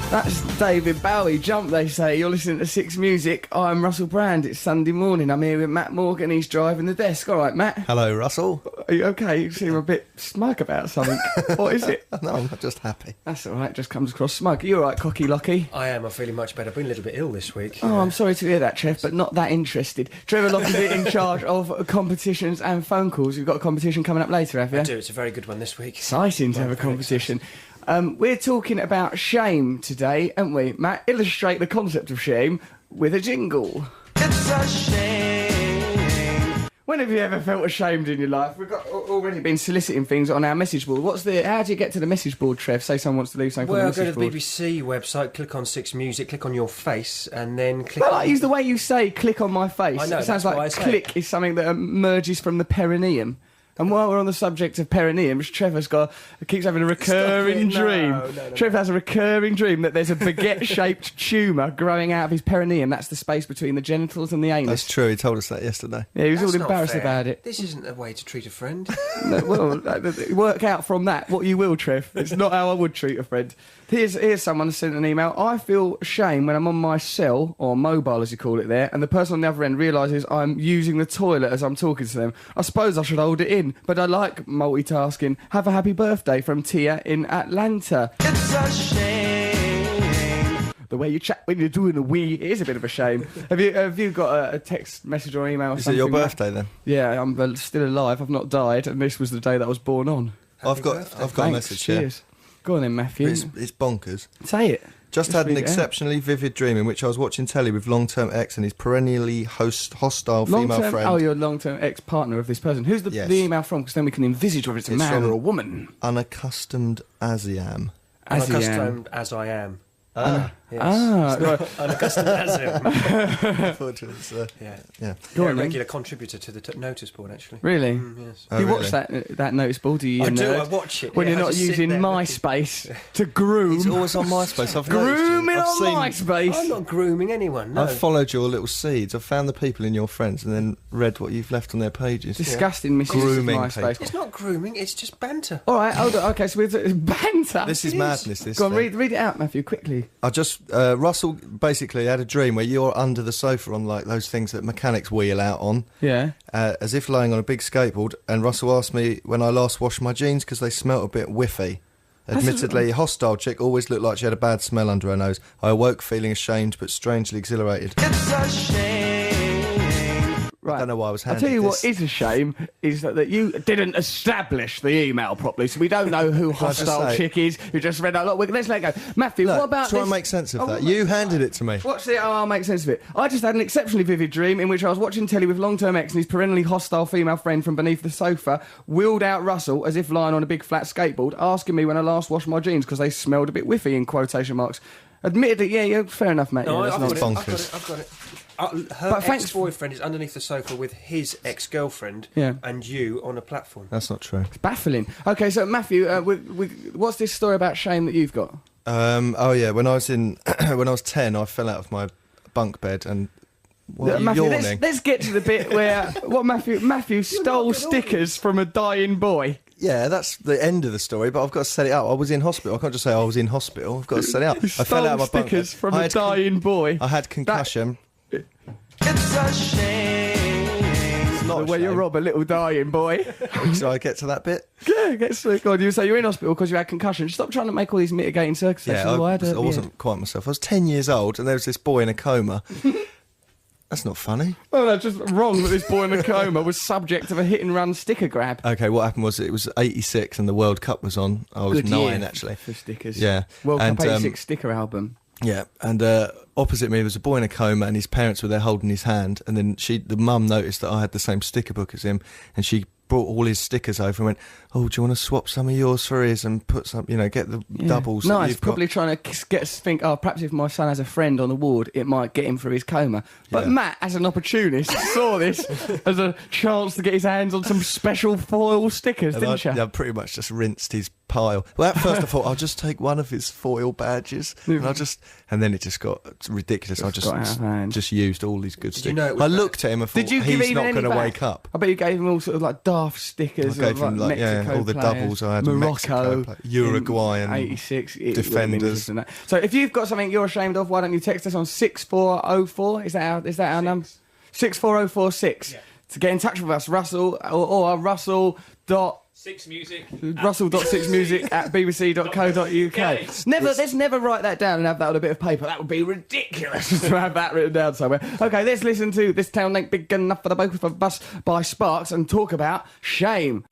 That's David Bowie. Jump, they say. You're listening to Six Music. I'm Russell Brand. It's Sunday morning. I'm here with Matt Morgan. He's driving the desk. All right, Matt. Hello, Russell. Are you okay? You seem a bit smug about something. What is it? No, I'm just happy. That's all right. Just comes across smug. Are you all right, Cocky Locky? I am. I'm feeling much better. I've been a little bit ill this week. Oh, I'm sorry to hear that, Trev, but not that interested. Trevor Locky's in charge of competitions and phone calls. You've got a competition coming up later, have you? I do. It's a very good one this week. Exciting to have a competition. We're talking about shame today, aren't we? Matt, illustrate the concept of shame with a jingle. It's a shame. When have you ever felt ashamed in your life? We've already been soliciting things on our message board. How do you get to the message board, Trev? Say someone wants to leave something on the message board. Well, go to the BBC website, click on Six Music, click on your face, and then click on... I use the way you say, click on my face. I know, it sounds that's like what I say. click is something that emerges from the perineum. And while we're on the subject of perineums, Trevor's keeps having a recurring dream. No. Trevor has a recurring dream that there's a baguette-shaped tumour growing out of his perineum. That's the space between the genitals and the anus. That's true, he told us that yesterday. Yeah, he was That's all not embarrassed fair. about it. This isn't a way to treat a friend. No, well, work out from that what you will, Trev. It's not how I would treat a friend. Here's someone who sent an email. I feel shame when I'm on my cell, or mobile as you call it there, and the person on the other end realises I'm using the toilet as I'm talking to them. I suppose I should hold it in, but I like multitasking. Have a happy birthday from Tia in Atlanta. It's a shame. The way you chat when you're doing a wee, it is a bit of a shame. Have you got a text message or email or Is something? it your birthday then? Yeah, I'm still alive. I've not died, and this was the day that I was born on. I've got a Thanks, message here. cheers. Go on then, Matthew. It's bonkers. Say it. Just had an exceptionally vivid dream in which I was watching telly with long-term ex and his perennially hostile female friend. Oh, your long-term ex-partner of this person. Who's the email from? Because then we can envisage whether it's a man or a woman. Unaccustomed as I am. Unaccustomed as I am. Yes. Unaccustomed as I am. Yeah. You're a regular contributor to the notice board, actually. Really? Yes. Do you watch that notice board? Do you? I do. I watch it. When yeah, you're not using MySpace to groom. He's always on MySpace. Grooming on MySpace. I'm not grooming anyone. No. I've followed your little seeds. I've found the people in your friends and then read what you've left on their pages. Disgusting misuse Grooming of MySpace. people. It's not grooming. It's just banter. All right, hold on. Okay, so we're banter. This is madness. This Go on, thing. read it out, Matthew, quickly. I just Russell basically had a dream where you're under the sofa on like those things that mechanics wheel out on, as if lying on a big skateboard. And Russell asked me when I last washed my jeans because they smelt a bit whiffy. Admittedly, a hostile chick always looked like she had a bad smell under her nose. I awoke feeling ashamed but strangely exhilarated. It's a shame. Right. I don't know why I was handed I'll tell you this. what is a shame is that you didn't establish the email properly, so we don't know who hostile chick is. You just read out. Look, let's let it go. Matthew, Look, what about try this? and make sense of that. You handed it to me. What's the... I'll make sense of it. I just had an exceptionally vivid dream in which I was watching telly with long-term ex and his perennially hostile female friend from beneath the sofa wheeled out Russell as if lying on a big flat skateboard, asking me when I last washed my jeans because they smelled a bit whiffy, in quotation marks. Admittedly, yeah, fair enough, mate. No, yeah, I've got it. I've got it. Her ex-boyfriend is underneath the sofa with his ex-girlfriend and you on a platform. That's not true. It's baffling. Okay, so Matthew, what's this story about shame that you've got? When I was 10, I fell out of my bunk bed and Matthew, yawning. let's get to the bit where Matthew stole stickers from a dying boy. Yeah, that's the end of the story, but I've got to set it up. I was in hospital. I can't just say I was in hospital. I've got to set it up. I fell out of my bunk bed. Stickers from a dying boy. I had concussion. It's a shame. It's not where you rob a little dying boy. So I get to that bit? Yeah, get sick. God, you say you're in hospital because you had concussion. Stop trying to make all these mitigating circumstances. Yeah, I wasn't quite myself. I was 10 years old and there was this boy in a coma. That's not funny. Well, that's just wrong that this boy in a coma was subject of a hit-and-run sticker grab. Okay, what happened was it was 86 and the World Cup was on. I was Good 9, year actually. For stickers. Yeah. World Cup 86 sticker album. Yeah, and opposite me there was a boy in a coma and his parents were there holding his hand, and then the mum noticed that I had the same sticker book as him, and she brought all his stickers over and went, oh, do you want to swap some of yours for his and put some, get the doubles? Nice, probably trying to get us to think, perhaps if my son has a friend on the ward, it might get him through his coma. But Matt, as an opportunist, saw this as a chance to get his hands on some special foil stickers, didn't you? I pretty much just rinsed his pile. Well, at first I thought I'll just take one of his foil badges, and then it just got ridiculous. I just used all these good stickers. I looked at him and thought, he's not going to wake up. I bet you gave him all sort of like dark Bath stickers I of gave him, like Mexico all the players, doubles I had. Morocco, Uruguay and 86 defenders. So if you've got something you're ashamed of, why don't you text us on 6404? Is that our number? 64046. Yeah. To get in touch with us, Russell or Russell.6music@bbc.co.uk. Let's never write that down and have that on a bit of paper. That would be ridiculous to have that written down somewhere. Okay, let's listen to This Town Ain't Big Enough for the Both of Us by Sparks and talk about shame.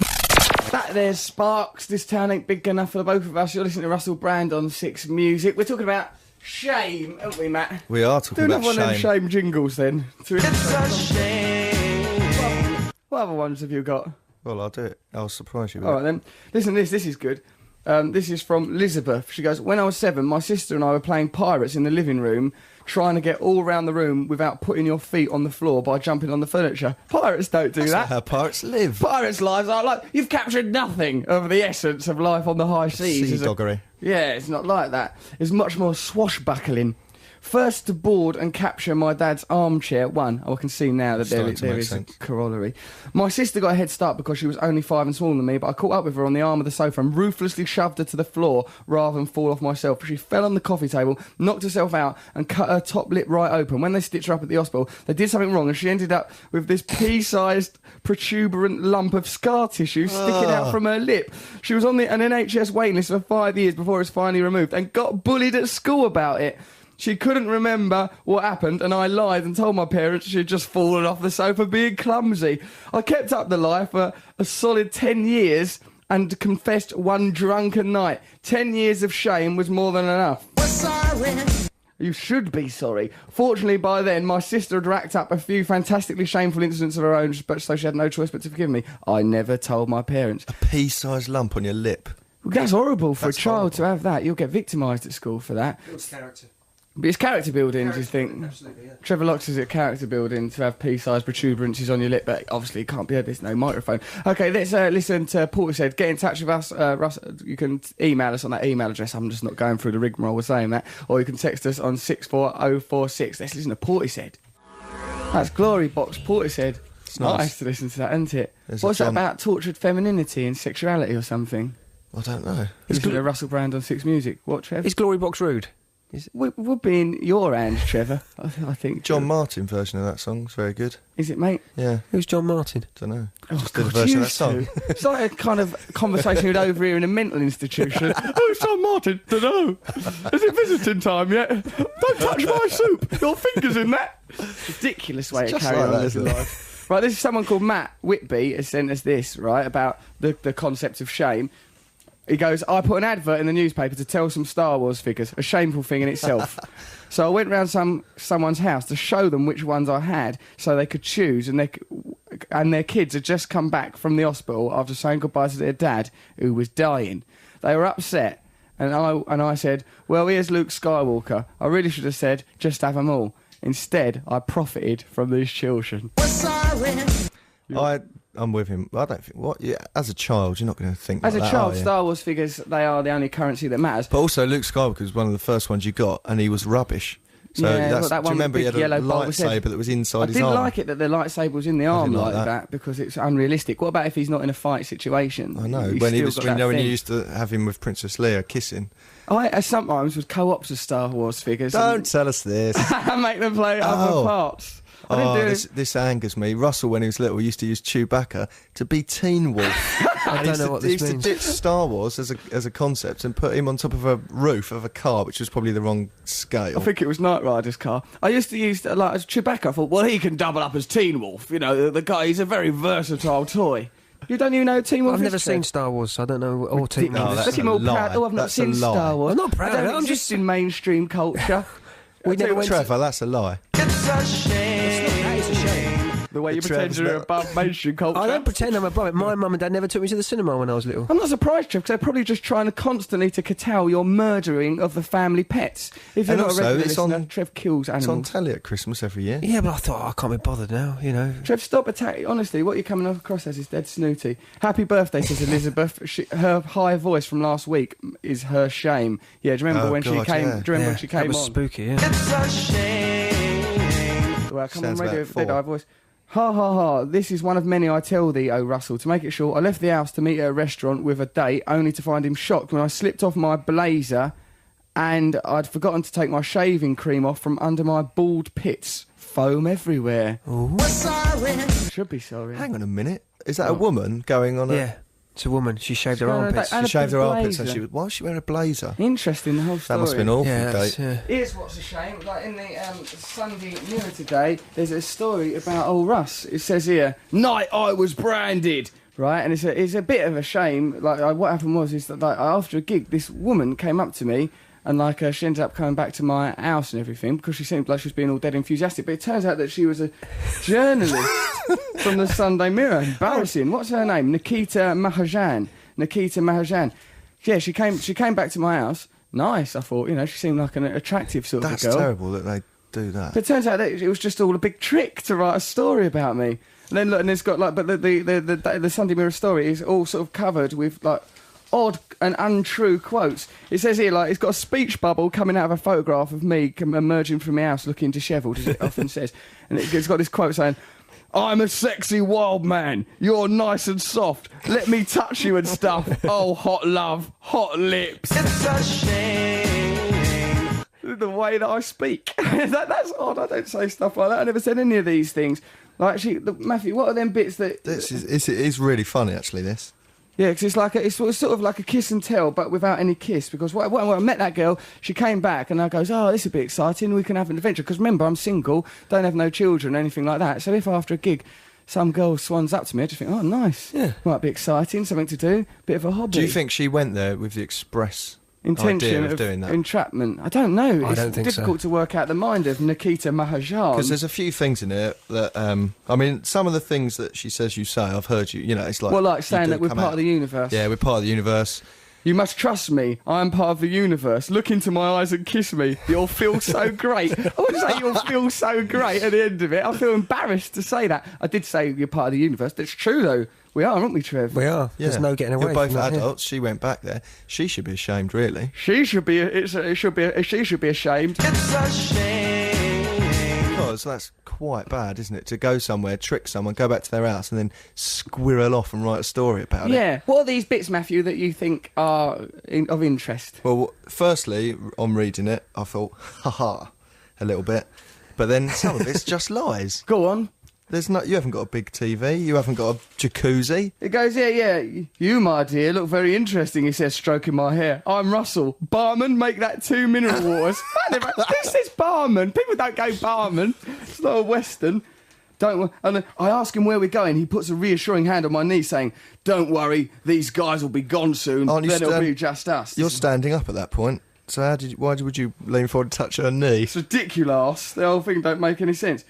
That there's Sparks. This Town Ain't Big Enough for the Both of Us. You're listening to Russell Brand on 6 Music. We're talking about shame, aren't we, Matt? We are talking about shame. Do another one of them shame jingles then. It's a shame. What other ones have you got? Well, I'll do it. I'll surprise you with All right, then. Listen to this. This is good. This is from Elizabeth. She goes, when I was 7, my sister and I were playing pirates in the living room, trying to get all around the room without putting your feet on the floor by jumping on the furniture. Pirates don't do That's that. Not how pirates live. Pirates' lives are like, you've captured nothing of the essence of life on the high seas. Sea doggery. Yeah, it's not like that. It's much more swashbuckling. First to board and capture my dad's armchair. I can see now that there is a corollary. My sister got a head start because she was only 5 and smaller than me, but I caught up with her on the arm of the sofa and ruthlessly shoved her to the floor rather than fall off myself. She fell on the coffee table, knocked herself out and cut her top lip right open. When they stitched her up at the hospital, they did something wrong and she ended up with this pea-sized protuberant lump of scar tissue sticking out from her lip. She was on an NHS waiting list for 5 years before it was finally removed and got bullied at school about it. She couldn't remember what happened, and I lied and told my parents she'd just fallen off the sofa being clumsy. I kept up the lie for a solid 10 years and confessed one drunken night. 10 years of shame was more than enough. We're sorry. You should be sorry. Fortunately, by then, my sister had racked up a few fantastically shameful incidents of her own, but so she had no choice but to forgive me. I never told my parents. A pea-sized lump on your lip. Well, that's horrible for a child to have that. You'll get victimised at school for that. Builds character. But it's character building, do you think? Absolutely, yeah. Trevor Locke is it character building to have pea-sized protuberances on your lip, but obviously it can't be heard, there's no microphone. Okay, let's listen to Portishead. Get in touch with us. Russ, you can email us on that email address. I'm just not going through the rigmarole with saying that. Or you can text us on 64046. Let's listen to Portishead. That's Glory Box, Portishead. It's nice to listen to that, isn't it? What's that about tortured femininity and sexuality or something? I don't know. It's a Russell Brand on 6 Music. What, Trev? Is Glory Box rude? Would be in your hands, Trevor. I think. John Martin version of that song is very good. Is it, mate? Yeah. Who's John Martin? Don't know. Just did a version of that song. It's like a kind of conversation you'd over here in a mental institution. Who's John Martin? Don't know. Is it visiting time yet? Don't touch my soup. Your finger's in that. Ridiculous way of carrying on with life. Right, this is someone called Matt Whitby has sent us this, right, about the concept of shame. He goes, I put an advert in the newspaper to tell some Star Wars figures, a shameful thing in itself. So I went round someone's house to show them which ones I had so they could choose, and their kids had just come back from the hospital after saying goodbye to their dad, who was dying. They were upset, and I said, well, here's Luke Skywalker. I really should have said, just have them all. Instead, I profited from these children. We're sorry. I'm with him. I don't think... as a child, you're not going to think as like that, a child, Star Wars figures, they are the only currency that matters. But also, Luke Skywalker was one of the first ones you got, and he was rubbish. So do you remember he had a lightsaber that was inside his arm? I didn't like it that the lightsaber was in the arm like that because it's unrealistic. What about if he's not in a fight situation? I know. When you used to have him with Princess Leia kissing. I sometimes with co-ops of Star Wars figures. Don't tell us this. Make them play other parts. This angers me. Russell, when he was little, used to use Chewbacca to be Teen Wolf. I don't know what this means. He used to ditch Star Wars as a concept and put him on top of a roof of a car, which was probably the wrong scale. I think it was Knight Rider's car. I used to use as Chewbacca. I thought, well, he can double up as Teen Wolf. You know, the guy. He's a very versatile toy. You don't even know Teen Wolf. I've never seen Star Wars, so I don't know or Teen Wolf. That's a lie. I've not seen Star Wars. I'm not proud of it. I'm just in mainstream culture. Trevor, that's a lie. It's a shame. That is a shame. The way you pretend you're above mainstream culture. I don't pretend I'm above it. My mum and dad never took me to the cinema when I was little. I'm not surprised, Trev, because they're probably just trying to constantly to curtail your murdering of the family pets. If you're not a regular listener, Trev kills animals. It's on telly at Christmas every year. Yeah, but I thought, I can't be bothered now, you know. Trev, stop attacking. Honestly, what you're coming across as is dead snooty. Happy birthday, says Elizabeth. Her high voice from last week is her shame. Yeah, do you remember when she came? Yeah. Do you remember when she came on? That was spooky, yeah. It's a shame. Well, come on, radio, dead eye voice. Ha ha ha, this is one of many I tell thee, oh Russell. To make it short, I left the house to meet at a restaurant with a date, only to find him shocked when I slipped off my blazer and I'd forgotten to take my shaving cream off from under my bald pits. Foam everywhere. Ooh. Should be sorry. Hang on a minute. Is that a woman going on a... Yeah, it's a woman. She shaved her armpits. She shaved her armpits and why was she wearing a blazer? Interesting, the whole story. That must have been awful, Kate. Here's what's a shame. Like in the Sunday Mirror today, there's a story about old Russ. It says here, night I was branded. Right, and it's a bit of a shame. Like what happened was that like, after a gig, this woman came up to me and like she ended up coming back to my house and everything because she seemed like she was being all dead enthusiastic. But it turns out that she was a journalist from the Sunday Mirror. Embarrassing. What's her name? Nikita Mahajan. Yeah, she came back to my house. Nice, I thought. You know, she seemed like an attractive sort of girl. That's terrible that they do that. But it turns out that it was just all a big trick to write a story about me. And then look, and it's got like, but the Sunday Mirror story is all sort of covered with like odd and untrue quotes. It says here, like, it's got a speech bubble coming out of a photograph of me emerging from my house looking dishevelled, as it often says. And it's got this quote saying, I'm a sexy wild man. You're nice and soft. Let me touch you and stuff. Oh, hot love, hot lips. It's a shame. The way that I speak. That's odd. I don't say stuff like that. I never said any of these things. Like, actually, Matthew, what are them bits that... It is really funny, actually, this. Yeah, because it's sort of like a kiss and tell, but without any kiss. Because when I met that girl, she came back and I goes, oh, this is a bit exciting, we can have an adventure. Because remember, I'm single, don't have no children, anything like that. So if after a gig, some girl swans up to me, I just think, oh, nice. Yeah. Might be exciting, something to do, bit of a hobby. Do you think she went there with the express intention of doing that? Entrapment? I don't know. I don't think difficult to work out the mind of Nikita Mahajan. Because there's a few things in it that, I mean, some of the things that she says you say, I've heard you know, it's like... Well, like saying that we're part of the universe. Yeah, we're part of the universe. You must trust me. I am part of the universe. Look into my eyes and kiss me. You'll feel so great. I wouldn't say you'll feel so great at the end of it. I feel embarrassed to say that. I did say you're part of the universe. That's true, though. We are, aren't we, Trev? We are. Yeah. There's no getting away. You're both from adults. She went back there. She should be ashamed, really. She should be. She should be ashamed. It's a shame. Because that's quite bad, isn't it? To go somewhere, trick someone, go back to their house, and then squirrel off and write a story about it. Yeah. What are these bits, Matthew, that you think are of interest? Well, firstly, on reading it, I thought, ha-ha, a little bit. But then some of it's just lies. Go on. You haven't got a big TV, you haven't got a jacuzzi. It goes, yeah, you, my dear, look very interesting, he says, stroking my hair. I'm Russell. Barman, make that 2 mineral waters. Who says barman? People don't go barman. It's not a Western. And I ask him where we're going. He puts a reassuring hand on my knee saying, don't worry, these guys will be gone soon. Then it'll be just us. You're standing up at that point. So why would you lean forward and touch her knee? It's ridiculous. The whole thing don't make any sense.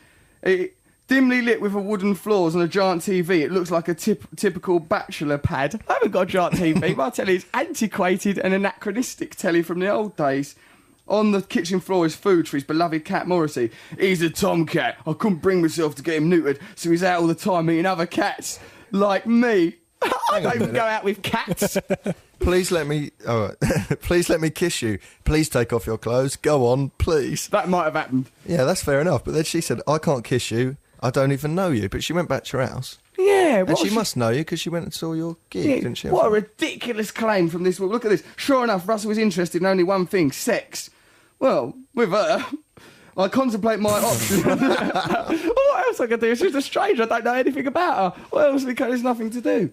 Dimly lit with a wooden floors and a giant TV, it looks like a typical bachelor pad. I haven't got a giant TV, my telly is antiquated and anachronistic telly from the old days. On the kitchen floor is food for his beloved cat Morrissey. He's a tomcat. I couldn't bring myself to get him neutered, so he's out all the time eating other cats. Like me. I don't even go out with cats. Please let me please let me kiss you. Please take off your clothes. Go on, please. That might have happened. Yeah, that's fair enough. But then she said, I can't kiss you. I don't even know you. But she went back to her house. Yeah. And she must know you because she went and saw your gig, didn't she? What a ridiculous claim from this woman. Look at this. Sure enough, Russell was interested in only one thing, sex. Well, with her, I contemplate my options. What else I could do? She's a stranger. I don't know anything about her. What else? There's nothing to do.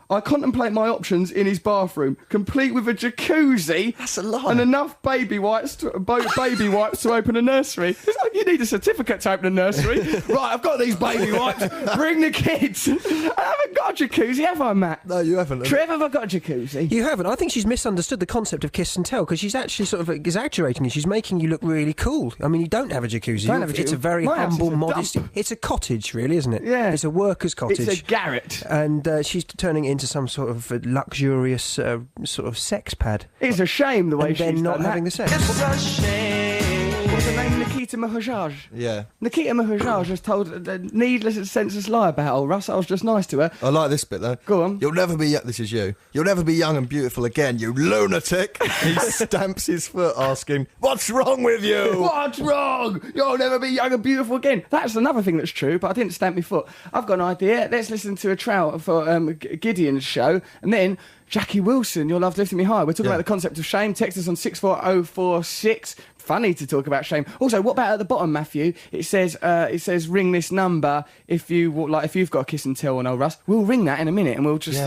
I contemplate my options in his bathroom, complete with a jacuzzi. That's a lie. And enough baby wipes to open a nursery. It's like you need a certificate to open a nursery. Right, I've got these baby wipes. Bring the kids. I haven't got a jacuzzi, have I, Matt? No, you haven't. Trev, have I got a jacuzzi? You haven't. I think she's misunderstood the concept of kiss and tell because she's actually sort of exaggerating it. She's making you look really cool. I mean, you don't have a jacuzzi. It's a very humble, modest... It's a cottage, really, isn't it? Yeah. It's a worker's cottage. It's a garret. And she's turning it into some sort of luxurious sort of sex pad. It's a shame the way she's not done having that. the sex. It's a shame. What's her name? Nikita Mahajaj. Yeah. Nikita Mahajaj has told a needless and senseless lie about old Russ. I was just nice to her. I like this bit though. Go on. You'll never be. This is you. You'll never be young and beautiful again, you lunatic. He stamps his foot, asking, "What's wrong with you? What's wrong? You'll never be young and beautiful again." That's another thing that's true, but I didn't stamp my foot. I've got an idea. Let's listen to a trial for Gideon's show, and then Jackie Wilson, Your Love Lifted Me High. We're talking about the concept of shame. Text us on 64046. Funny to talk about shame. Also, what about at the bottom, Matthew? It says ring this number if you've got a kiss and tell on old Russ. We'll ring that in a minute, and we'll just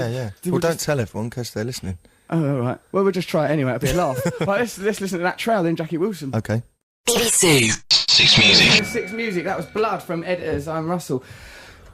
Well, don't tell everyone because they're listening. Oh, all right. Well, we'll just try it anyway. It'll be a laugh. Right, let's listen to that trial then, Jackie Wilson. Okay. BBC Six Music. Six Music. That was Blood from Editors. I'm Russell.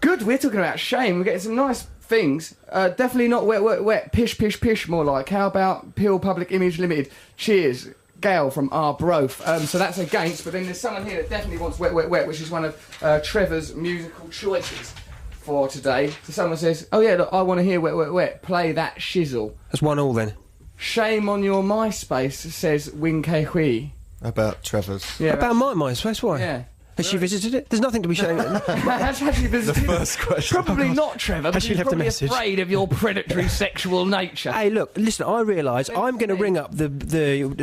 Good. We're talking about shame. We're getting some nice things. Definitely not wet, wet, wet. Pish, pish, pish. More like. How about Peel Public Image Limited? Cheers. Gail from Arbroath. So that's against, but then there's someone here that definitely wants Wet, Wet, Wet, which is one of Trevor's musical choices for today. So someone says, "Oh yeah, look, I want to hear Wet, Wet, Wet. Play that shizzle." That's 1-1 then. Shame on your MySpace, says Wing Kei Hui. About Trevor's. Yeah, about my MySpace, why? Yeah. Has she visited it? There's nothing to be shamed at. Has she visited The first question. Probably not, Trevor, because she's probably afraid of your predatory sexual nature. Hey, look, listen, I realise I'm going to ring up the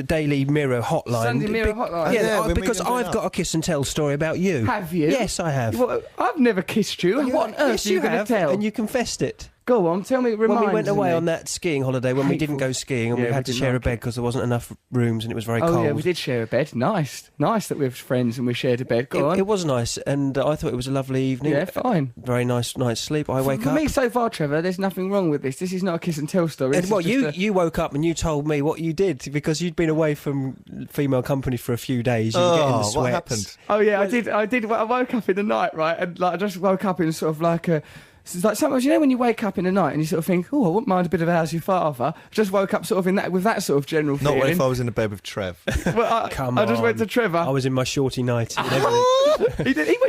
Daily Mirror hotline. Sunday Mirror hotline? Yeah, because I've got a kiss and tell story about you. Have you? Yes, I have. Well, I've never kissed you. What on earth are you going to tell? And you confessed it. Go on, tell me, remind me. When we went away on that skiing holiday, when we didn't go skiing, and we had to share a bed because there wasn't enough rooms and it was very cold. Oh, yeah, we did share a bed. Nice that we're friends and we shared a bed. Go on. It was nice, and I thought it was a lovely evening. Yeah, fine. Very nice night's sleep. I wake up. For me, so far, Trevor, there's nothing wrong with this. This is not a kiss and tell story. And what, you woke up and you told me what you did because you'd been away from female company for a few days. You were getting the sweats. What happened? Oh, yeah, I did. I woke up in the night, right, and I just woke up in sort of like a... It's like sometimes, when you wake up in the night and you sort of think, oh, I wouldn't mind a bit of How's Your Father. Just woke up sort of with that sort of general feeling. Not if I was in the bed with Trev. Well, I just went to Trevor. I was in my shorty night.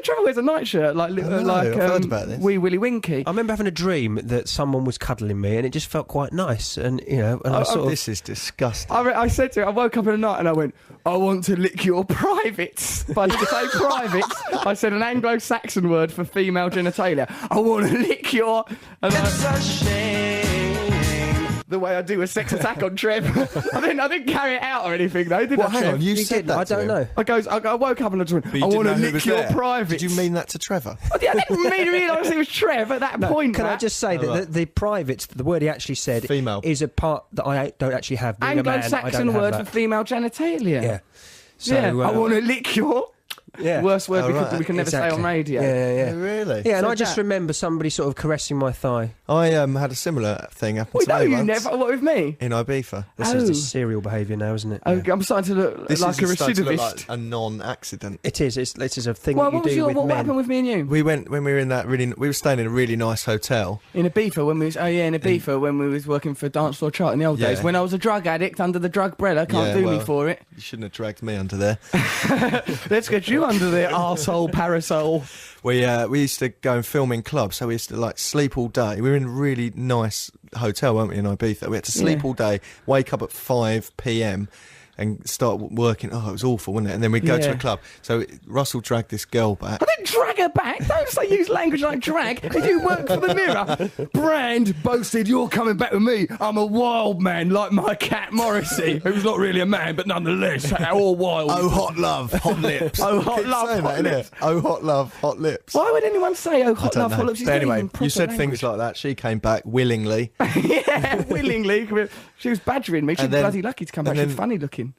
Trevor wears a nightshirt like I've heard about this. Wee Willy Winky. I remember having a dream that someone was cuddling me, and it just felt quite nice. And I sort of... This is disgusting. I said to him, I woke up in the night and I went, I want to lick your privates. But I didn't say privates. I said an Anglo-Saxon word for female genitalia. I want to lick your... It's a shame. The way I do a sex attack on Trev. I didn't carry it out or anything, though, did I, hang Trev? on, you said that I don't know. I woke up and I just went, I want to lick your privates. Did you mean that to Trevor? I didn't mean to realise it was Trev at that point. Can I just say that the privates, the word he actually said, female, is a part that I don't actually have. Being Anglo-Saxon word for female genitalia. Yeah. So, I want to lick your... Yeah. Worst word we can never say on radio. Yeah. Oh, really? Yeah, and I just remember somebody sort of caressing my thigh. I had a similar thing happen to me once. You never... What, with me? In Ibiza. This is just serial behaviour now, isn't it? Oh, I'm starting to look like a recidivist. To look like a non-accident. It is. This is a thing that you do with men. What happened with me and you? We went when we were in that we were staying in a really nice hotel. In Ibiza when we was... Oh, yeah, in Ibiza when we was working for Dance Floor Chart in the old days. When I was a drug addict under the drug umbrella. Can't do me for it. You shouldn't have dragged me under there. Let's get you under the arsehole parasol. We used to go and film in clubs, so we used to sleep all day. We were in a really nice hotel, weren't we, in Ibiza? We had to sleep all day, wake up at 5 p.m. and start working. Oh, it was awful, wasn't it? And then we'd go to a club. So Russell dragged this girl back. I didn't drag her back. Don't use language like drag. If you work for the Mirror, Brand boasted, you're coming back with me. I'm a wild man like my cat Morrissey, who's not really a man, but nonetheless, all wild. Oh, hot love, hot lips. Oh, hot love, hot lips. Oh, hot love, hot lips. Why would anyone say, oh, hot love, hot lips? But anyway, you said things like that. She came back willingly. Yeah, willingly. She was badgering me. She was bloody lucky to come back. She was funny looking.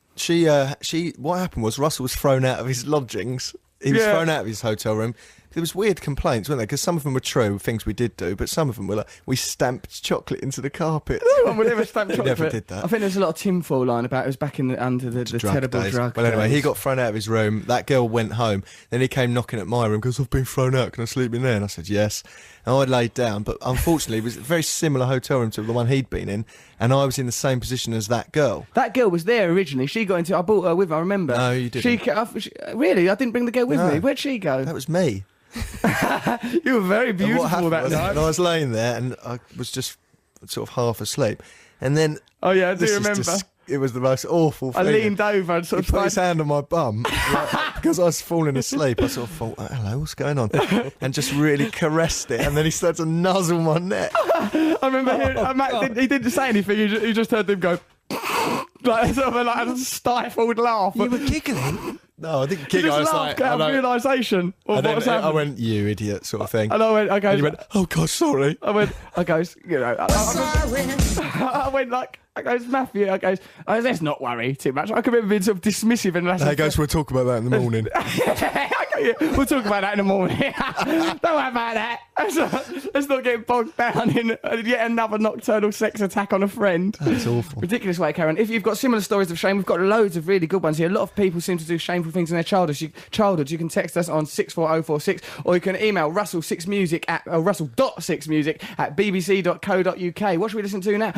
What happened was Russell was thrown out of his lodgings. He was thrown out of his hotel room. There was weird complaints, weren't there? Because some of them were true, things we did do, but some of them were like, we stamped chocolate into the carpet. No one would ever stamp chocolate. Never did that. I think there's a lot of tinfoil line about it was back under the terrible days. drug. Well, anyway, he got thrown out of his room. That girl went home. Then he came knocking at my room because I've been thrown out. Can I sleep in there? And I said yes. And I laid down, but unfortunately, it was a very similar hotel room to the one he'd been in, and I was in the same position as that girl. That girl was there originally. She got into. I brought her with. I remember. No, you didn't. Really? I didn't bring the girl with me. Where'd she go? That was me. You were very beautiful that night. And I was laying there and I was just sort of half asleep. And then... Oh, yeah, I do remember. It was the most awful thing. I leaned over and sort of put his hand on my bum because I was falling asleep. I sort of thought, hello, what's going on? And just really caressed it. And then he started to nuzzle my neck. I remember Matt, he didn't say anything. You just heard him go like sort of like a stifled laugh. You were giggling? No, I didn't giggle. I was like, out of realisation of what was happening. I went, you idiot, sort of thing. And I went, okay. And he went, oh God, sorry. I goes, Matthew, let's not worry too much. I can remember being sort of dismissive and he goes, we'll talk about that in the morning. We'll talk about that in the morning. Don't worry about that. Let's not get bogged down in yet another nocturnal sex attack on a friend. That's awful. Ridiculous way, Karen. If you've got similar stories of shame, we've got loads of really good ones here. A lot of people seem to do shameful things in their childhood. You can text us on 64046, or you can email russell6music at russell.6music at bbc.co.uk. What should we listen to now?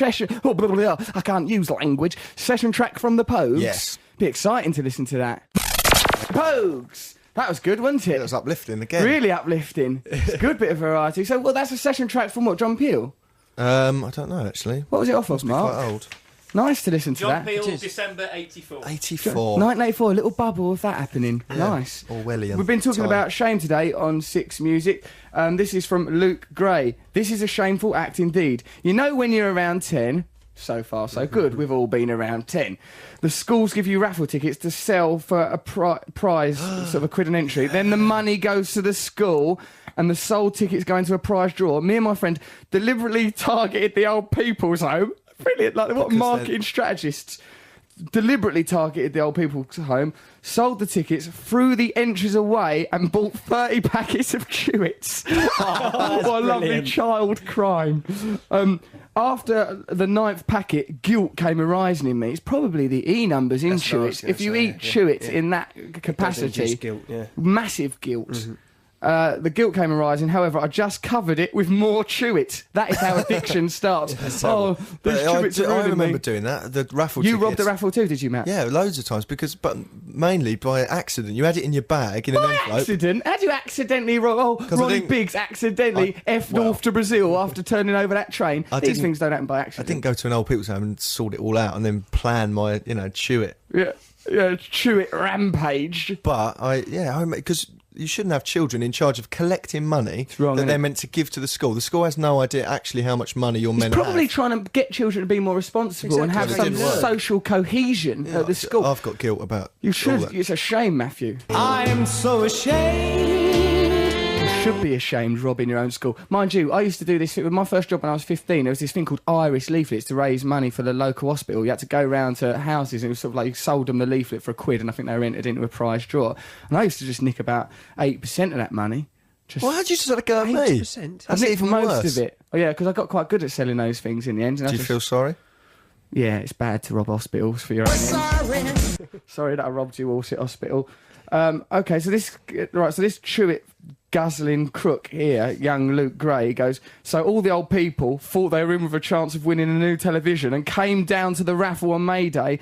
I can't use language. Session track from the Pogues. Yes. Be exciting to listen to that. Pogues. That was good, wasn't it? It was uplifting again. Really uplifting. It's a good bit of variety. So, that's a session track from what, John Peel? I don't know, actually. What was it off of, Mark? Quite old. Nice to listen to John that. Peel, December 84. 1984, a little bubble of that happening. Yeah. Nice. Orwellian. We've been talking about shame today on 6 Music. This is from Luke Gray. This is a shameful act indeed. You know when you're around 10... So far, so good. We've all been around 10. The schools give you raffle tickets to sell for a prize, sort of a quid an entry. Then the money goes to the school and the sold tickets go into a prize draw. Me and my friend deliberately targeted the old people's home. Brilliant, like what marketing strategists deliberately targeted the old people's home, sold the tickets, threw the entries away and bought 30 packets of Chewits. What a lovely child crime. After the 9th packet, guilt came arising in me. It's probably the E numbers in Chewits. If you eat Chewits in that capacity, guilt, massive guilt. Mm-hmm. The guilt came arising, however, I just covered it with more Chewits. That is how addiction starts. These Chewits I remember doing that. The raffle tickets. You robbed the raffle too, did you, Matt? Yeah, loads of times, but mainly by accident. You had it in your bag in an envelope. Accident? How do you accidentally roll? Ronnie Biggs accidentally off to Brazil after turning over that train. These things don't happen by accident. I didn't go to an old people's home and sort it all out and then plan my, chew it. Yeah, chew it rampage. But because you shouldn't have children in charge of collecting money that they're meant to give to the school. The school has no idea actually how much money you're meant to have. Probably trying to get children to be more responsible and have some social cohesion at the school. I've got guilt about You should. It's a shame, Matthew. I am so ashamed. You should be ashamed robbing your own school. Mind you, I used to do this. With my first job when I was 15, there was this thing called Iris leaflets to raise money for the local hospital. You had to go round to houses and it was sort of like you sold them the leaflet for £1 and I think they were entered into a prize draw. And I used to just nick about 8% of that money. Why did you sort of go at me? 8%? That's even most worse. of it. Oh yeah, because I got quite good at selling those things in the end. Do you feel sorry? Yeah, it's bad to rob hospitals for your own ends. Sorry that I robbed you, Walsett Hospital. Okay, so this Chewit guzzling crook here, young Luke Gray, goes, so all the old people thought they were in with a chance of winning a new television and came down to the raffle on May Day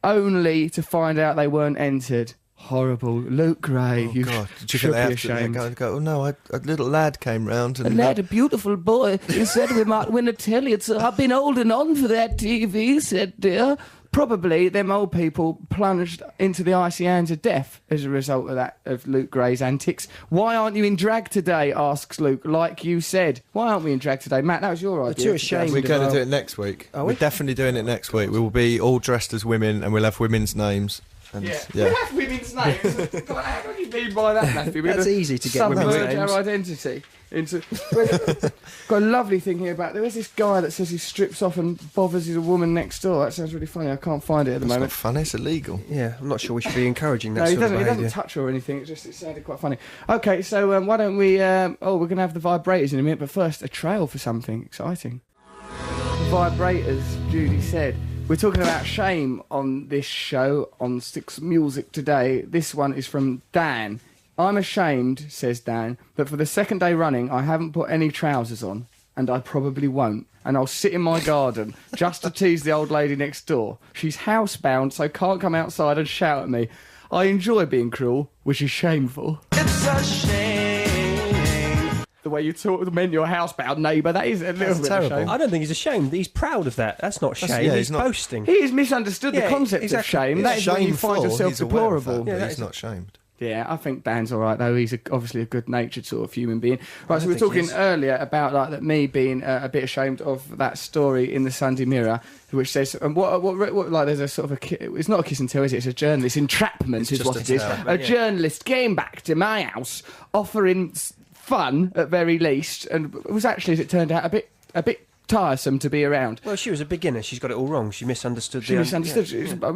only to find out they weren't entered. Horrible. Luke Gray, you should be ashamed. Go, oh no, a little lad came round. And a beautiful boy. He said we might win a telly. I've been holding on for that TV, said dear. Probably them old people plunged into the icy hands of death as a result of Luke Gray's antics. Why aren't you in drag today, asks Luke, like you said. Why aren't we in drag today? Matt, that was your idea. Too ashamed. We're going to do it next week. Are we? We're definitely doing it next week. We will be all dressed as women and we'll have women's names. And, we have women's names. What do you mean by that, Matthew? That's easy to get women's names. Our identity. Got a lovely thing here about there was this guy that says he strips off and bothers his woman next door. That sounds really funny. I can't find it at the moment. It's not funny, it's illegal. Yeah, I'm not sure we should be encouraging that no, sort of behaviour. He doesn't touch her or anything. It sounded quite funny. Okay, so why don't we... we're going to have the vibrators in a minute, but first a trail for something exciting. Vibrators, Jodi said. We're talking about shame on this show, on 6 Music today. This one is from Dan. I'm ashamed, says Dan, that for the second day running I haven't put any trousers on, and I probably won't. And I'll sit in my garden just to tease the old lady next door. She's housebound, so can't come outside and shout at me. I enjoy being cruel, which is shameful. It's a shame. the way you meant your housebound neighbour. That is a little bit terrible. of shame. I don't think he's ashamed. He's proud of that. That's not shame. He's not boasting. He has misunderstood the concept of shame. That is when you find yourself he's aware of deplorable. that, but he's not shamed. Yeah, I think Dan's all right, though. He's obviously a good-natured sort of human being. Right, so we were talking earlier about that me being a bit ashamed of that story in the Sunday Mirror, which says, what like there's a sort of it's not a kiss and tell, is it? It's a journalist. Entrapment is what it is. A journalist came back to my house offering fun, at very least, and it was actually, as it turned out, a bit tiresome to be around. Well, she was a beginner. She's got it all wrong. She misunderstood. In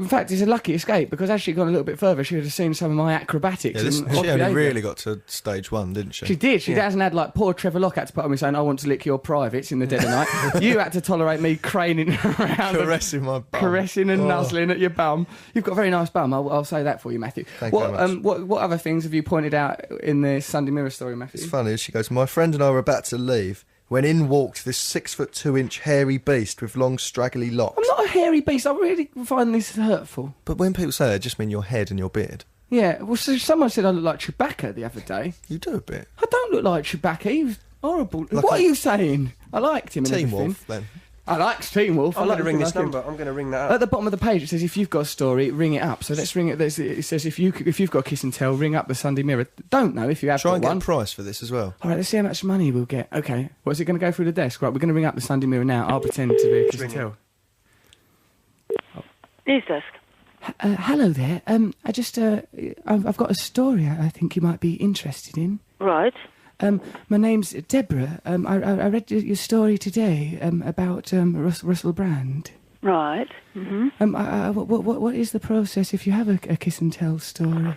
fact, it's a lucky escape, because as she'd gone a little bit further, she would have seen some of my acrobatics. Yeah, she only really got to stage 1, didn't she? She did. She hasn't had, like, poor Trevor Locke had to put on me saying, I want to lick your privates in the dead of night. You had to tolerate me craning around. Caressing my bum. Caressing and nuzzling at your bum. You've got a very nice bum. I'll say that for you, Matthew. Thank you very much. What other things have you pointed out in the Sunday Mirror story, Matthew? It's funny. She goes, my friend and I were about to leave when in walked this 6'2" hairy beast with long straggly locks. I'm not a hairy beast. I really find this hurtful. But when people say that, it just mean your head and your beard. Yeah, well, so someone said I look like Chewbacca the other day. You do a bit. I don't look like Chewbacca. He was horrible. What are you saying? I liked him and Teen everything. Wolf, then. I like Teen Wolf. I'm going to ring this number. I'm going to ring that up. At the bottom of the page, it says, if you've got a story, ring it up. So let's ring it. It says, if you've got a kiss and tell, ring up the Sunday Mirror. Don't know if you have Try got and get one. a price for this as well. All right, let's see how much money we'll get. Okay. Well, is it going to go through the desk? Right, we're going to ring up the Sunday Mirror now. I'll pretend to be a kiss and tell. News desk. Hello there. I've got a story I think you might be interested in. Right. My name's Deborah. I read your story today about Russell Brand. Right. Mm-hmm. What is the process if you have a kiss and tell story?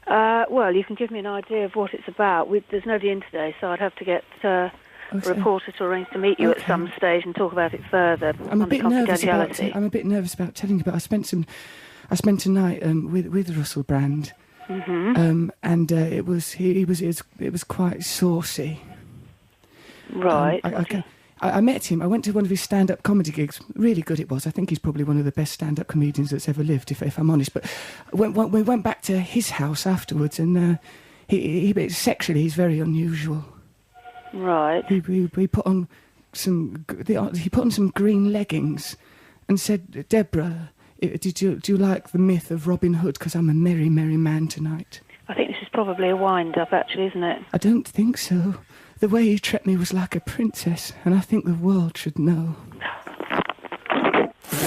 Well, you can give me an idea of what it's about. There's nobody in today, so I'd have to get a reporter to arrange to meet you at some stage and talk about it further. I'm a bit nervous about telling you, but I spent a night with Russell Brand. Mm-hmm. And it was quite saucy. Right. I met him. I went to one of his stand-up comedy gigs. Really good it was. I think he's probably one of the best stand-up comedians that's ever lived, if I'm honest. But we went back to his house afterwards, and he sexually he's very unusual. Right. He put on some green leggings, and said, Deborah, do you like the myth of Robin Hood? Because I'm a merry, merry man tonight. I think this is probably a wind-up, actually, isn't it? I don't think so. The way he treated me was like a princess, and I think the world should know.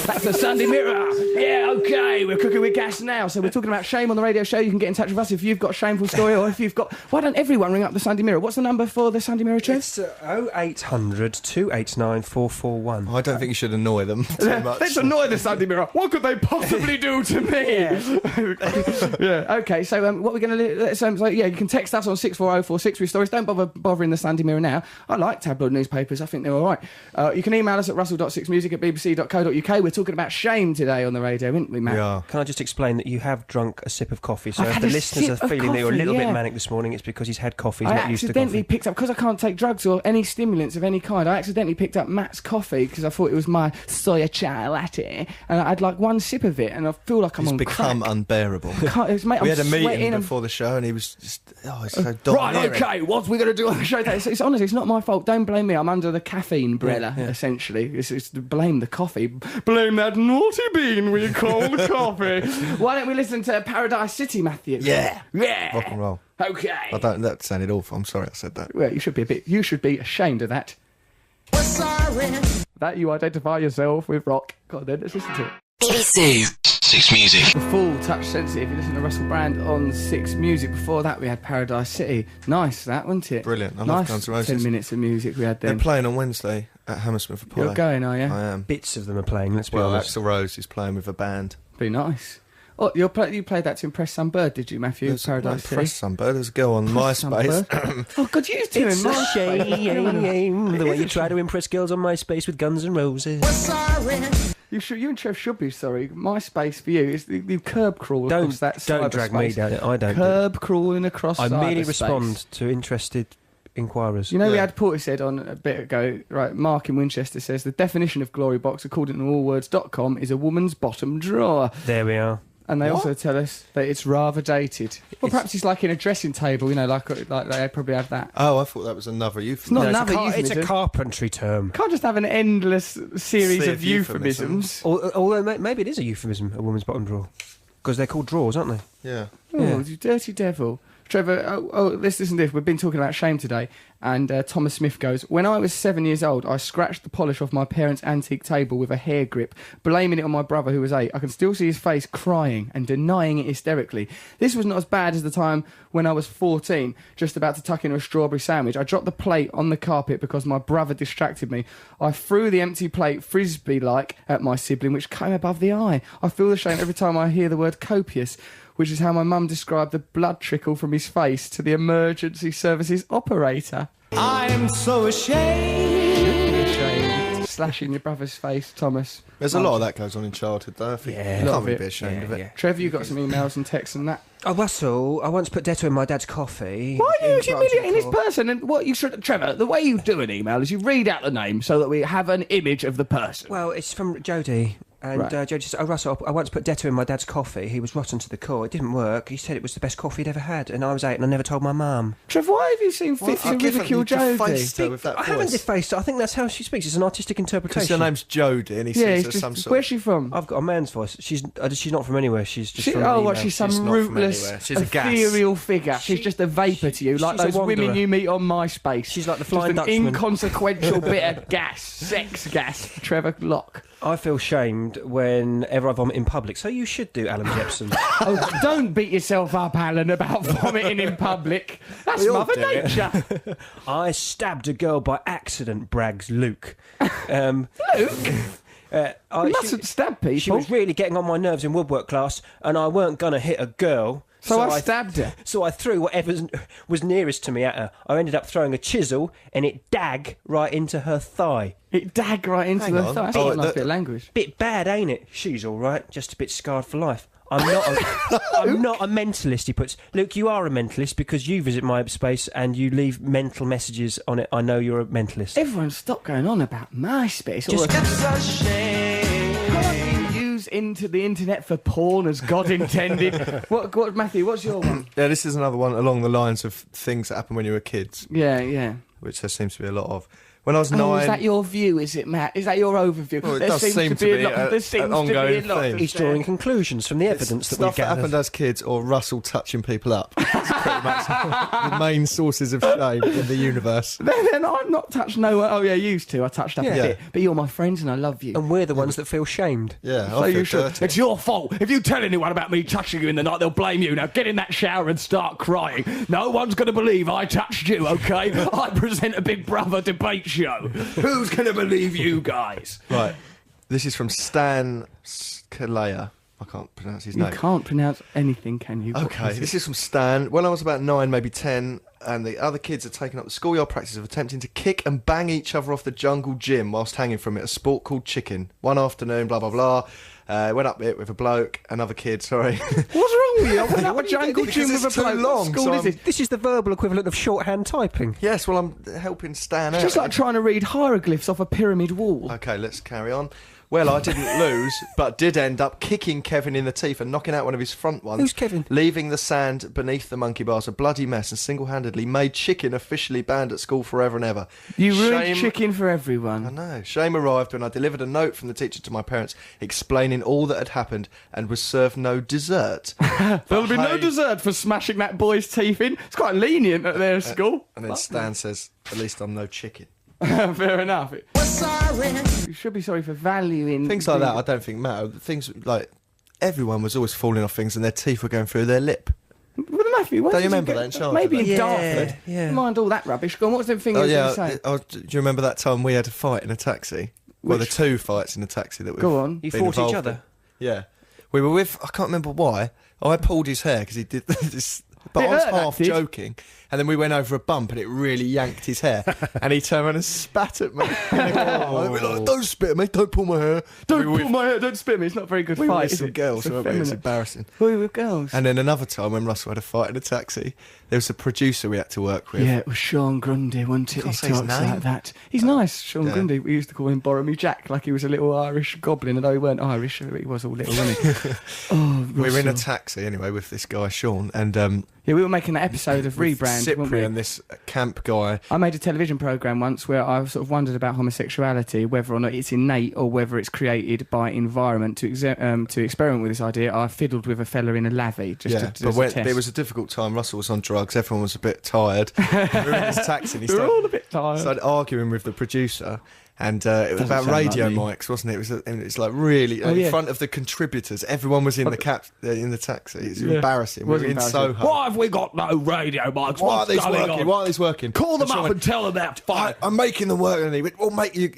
That's the Sunday Mirror. Yeah, okay, we're cooking with gas now. So we're talking about shame on the radio show. You can get in touch with us if you've got a shameful story, or if you've got... Why don't everyone ring up the Sunday Mirror? What's the number for the Sunday Mirror, Trev? It's 0800 289 441. I don't think you should annoy them too much. Let's annoy the Sunday Mirror. What could they possibly do to me? Yeah, okay, so what we're going to do... you can text us on 64046 with stories. Don't bother bothering the Sunday Mirror now. I like tabloid newspapers. I think they're all right. You can email us at russell.6music@bbc.co.uk. We're talking about shame today on the radio, aren't we, Matt? Yeah. Can I just explain that you have drunk a sip of coffee, so I've if had the a listeners sip are of feeling that you're a little coffee, bit manic this morning, it's because he's had coffee, he's I not used to accidentally coffee. picked up, because I can't take drugs or any stimulants of any kind, I accidentally picked up Matt's coffee because I thought it was my soya chai latte, and I'd like one sip of it, and I feel like I'm on crack. It's become unbearable. We had a meeting before the show, and he was just... it's so domineering. Right, okay, what are we going to do on the show today? It's honestly, it's not my fault. Don't blame me. I'm under the caffeine umbrella, essentially. It's to blame the coffee. Blame that naughty bean we call coffee. Why don't we listen to Paradise City, Matthew? Yeah. Yeah. Rock and roll. Okay. That sounded awful. I'm sorry I said that. Well, you should be ashamed of that. That you identify yourself with rock. God, then let's listen to it. BBC Six Music. The full touch sensitive. You listen to Russell Brand on Six Music. Before that, we had Paradise City. Nice, that, wasn't it? Brilliant. I love Guns N' Roses. 10 minutes of music we had then. They're playing on Wednesday at Hammersmith Apollo. You're going, are you? I am. Bits of them are playing, let's be honest. Axl Rose is playing with a band. Be nice. Oh, you played that to impress some bird, did you, Matthew? Paradise City. Impress some bird. There's a girl on MySpace. Oh, God, you two It's a shame the way you try to impress girls on MySpace with Guns N' Roses. You and Trev should be sorry. MySpace for you is the curb crawl across that Don't drag me down it. I don't. Curb crawling across I merely cyberspace. respond to interested inquirers. You know, we had Portishead on a bit ago, right? Mark in Winchester says the definition of glory box, according to allwords.com, is a woman's bottom drawer. There we are. And they also tell us that it's rather dated. Well, perhaps it's like in a dressing table, like they probably have that. Oh, I thought that was another euphemism. It's not another euphemism. It's a carpentry term. Can't just have an endless series of euphemisms. Although maybe it is a euphemism, a woman's bottom drawer. Because they're called drawers, aren't they? Yeah. Oh, you dirty devil. Trevor, listen to this. We've been talking about shame today. And Thomas Smith goes, when I was 7 years old, I scratched the polish off my parents' antique table with a hair grip, blaming it on my brother who was 8. I can still see his face crying and denying it hysterically. This was not as bad as the time when I was 14, just about to tuck in a strawberry sandwich. I dropped the plate on the carpet because my brother distracted me. I threw the empty plate frisbee-like at my sibling, which came above the eye. I feel the shame every time I hear the word copious, which is how my mum described the blood trickle from his face to the emergency services operator. I am so ashamed. Slashing your brother's face, Thomas. There's a lot of that goes on in childhood, though. I think you can't really be ashamed of it. Yeah. Trevor, you got some emails and texts and that. Oh, Russell, I once put Detto in my dad's coffee. Why are you humiliating this person? And what you should, Trevor, the way you do an email is you read out the name so that we have an image of the person. Well, it's from Jodi. And Jodi says, Russell, I once put Detto in my dad's coffee. He was rotten to the core. It didn't work. He said it was the best coffee he'd ever had. And I was 8 and I never told my mum. Trevor, why have you seen fit to ridicule Jodi? I haven't defaced her. I think that's how she speaks. It's an artistic interpretation. Because her name's Jodi and he sees her some sort. Where's she from? I've got a man's voice. She's not from anywhere. She's just from she's some rootless, ethereal figure. She's just a vapour to you, like those women you meet on MySpace. She's like the Flying Dutchman. An inconsequential bit of gas, sex gas. Trevor Locke. I feel shamed whenever I vomit in public, so you should do, Alan Jepson. Don't beat yourself up, Alan, about vomiting in public. That's Mother Nature. I stabbed a girl by accident, brags Luke. Luke? You mustn't stab people. She was really getting on my nerves in woodwork class, and I weren't going to hit a girl. So I stabbed her. So I threw whatever was nearest to me at her. I ended up throwing a chisel, and it dag right into her thigh. It dag right into her thigh? That's not a nice bit of language. Bit bad, ain't it? She's all right, just a bit scarred for life. I'm not a mentalist, he puts. Luke, you are a mentalist because you visit my space and you leave mental messages on it. I know you're a mentalist. Everyone stop going on about MySpace. It's a shame. Can't you use into the internet for porn as God intended? What, Matthew, what's your one? Yeah, this is another one along the lines of things that happen when you were kids. Yeah. Which there seems to be a lot of. When I was 9... is that your view, is it, Matt? Is that your overview? Well, there seems to be an ongoing theme. He's drawing conclusions from the evidence that we've gathered. Stuff that happened as kids, or Russell touching people up. That's pretty much the main sources of shame in the universe. Then I've not touched no one. Oh, yeah, used to. I touched up a bit. But you're my friends and I love you. And we're the ones that feel shamed. Yeah, so you should. It's your fault. If you tell anyone about me touching you in the night, they'll blame you. Now get in that shower and start crying. No one's going to believe I touched you, OK? I present a Big Brother debate show. Who's going to believe you guys? Right. This is from Stan Kalea. I can't pronounce his name. You can't pronounce anything, can you? Okay, this is from Stan. When I was about 9, maybe 10, and the other kids had taken up the schoolyard practice of attempting to kick and bang each other off the jungle gym whilst hanging from it, a sport called chicken. One afternoon, blah, blah, blah. Went up it with a bloke, another kid, sorry. What's wrong with you? I went up a jungle gym with a bloke. Long, what school is it? This is the verbal equivalent of shorthand typing. Yes, well, I'm helping Stan out. It's just like trying to read hieroglyphs off a pyramid wall. Okay, let's carry on. Well, I didn't lose, but did end up kicking Kevin in the teeth and knocking out one of his front ones. Who's Kevin? Leaving the sand beneath the monkey bars a bloody mess and single-handedly made chicken officially banned at school forever and ever. You ruined chicken for everyone. I know. Shame arrived when I delivered a note from the teacher to my parents explaining all that had happened and was served no dessert. There'll be no dessert for smashing that boy's teeth in. It's quite lenient at their school. And then Stan says, at least I'm no chicken. Fair enough. We're sorry. You should be sorry for valuing things like that. I don't think matter. Things like everyone was always falling off things, and their teeth were going through their lip. Well, Matthew, don't you remember that in childhood? Maybe in Dartford. Yeah. Mind all that rubbish. Go on. What's the thing you were saying? Do you remember that time we had a fight in a taxi? Well, the two fights in a taxi that we. Go on. You fought each other. Yeah, we were with. I can't remember why. I pulled his hair because he did this. But It I was hurt, half that did. joking, and then we went over a bump, and it really yanked his hair, and he turned around and spat at me. I went like, don't spit at me, don't pull my hair. Don't We were pull my hair, don't spit me. It's not a very good We were fight, with is some it? girls, It's weren't we? It was effeminate. embarrassing. We were girls. And then another time when Russell had a fight in a taxi, there was a producer we had to work with. Yeah, it was Sean Grundy, wasn't it? Can't He say his talks name. like that. He's nice, Sean Yeah. Grundy. We used to call him Borrow-me Jack, like he was a little Irish goblin, although he weren't Irish, he was all little, wasn't he? Oh, We were in a Russell. taxi anyway with this guy Sean, and Yeah, we were making that episode of with Rebrand, weren't we? Cyprian, this camp guy. I made a television programme once where I sort of wondered about homosexuality, whether or not it's innate or whether it's created by environment. To experiment with this idea, I fiddled with a fella in a lavvy just Yeah, to but as a when, test. it was a difficult time. Russell was on drugs. Everyone was a bit tired. We were in this taxi, and he we were all a started, bit tired. started arguing with the producer. And it was Doesn't about sound like radio me. mics, wasn't it? And it's like really Oh, yeah. in front of the contributors. Everyone was in the in the taxi. It's Yeah. embarrassing. Was We were in embarrassing. Soho. Why have we got no radio mics? Why are What's these going working? on? Why are these working? Call them And up someone and tell them they're fine. I'm making them work, and he went, "Well, mate, you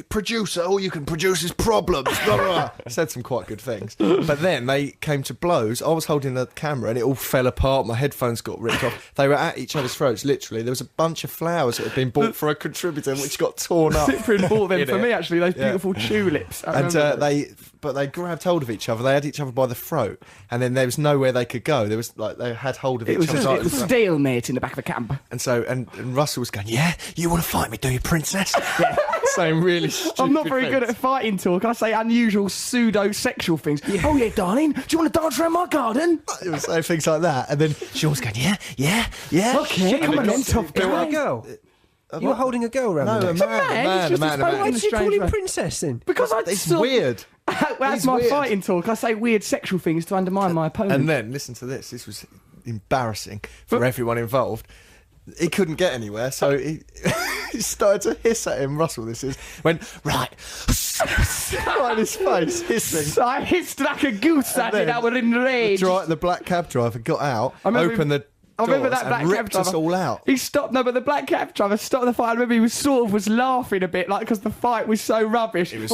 producer, all you can produce is problems." Blah, blah, blah. Said some quite good things, but then they came to blows. I was holding the camera, and it all fell apart. My headphones got ripped off. They were at each other's throats. Literally, there was a bunch of flowers that had been bought for a contributor, which got torn up. Cyprian bought them In for it. me, actually, those Yeah. beautiful tulips. I And remember those. they grabbed hold of each other. They had each other by the throat, and then there was nowhere they could go. There was like they had hold of It each was other. a stalemate in the back of a camp. And so, and Russell was going, "Yeah, you want to fight me, do you, princess?" Yeah, saying really stupid I'm not very good things. at fighting talk. I say unusual pseudo-sexual things. Oh, yeah, darling, do you want to dance around my garden? It was saying things like that, and then Sean was going, "Yeah." Okay, And come it on got then, to- tough it You were guy. a girl. You were holding a girl around No, the a neck. man, It's just a Why in a did you call strange him way. princess then? Because I It's sort- weird. That's He's my weird. fighting talk. I say weird sexual things to undermine my opponent. And then, listen to this. This was embarrassing for everyone involved. He couldn't get anywhere, so he, he started to hiss at him. Russell, this is went right, right in his face, hissing. So I hissed like a goose at then it. I was enraged. The black cab driver got out, I remember opened the I remember doors that black and cab ripped us driver. all out. He stopped. No, but the black cab driver stopped the fight. I remember he was laughing a bit, like because the fight was so rubbish. It was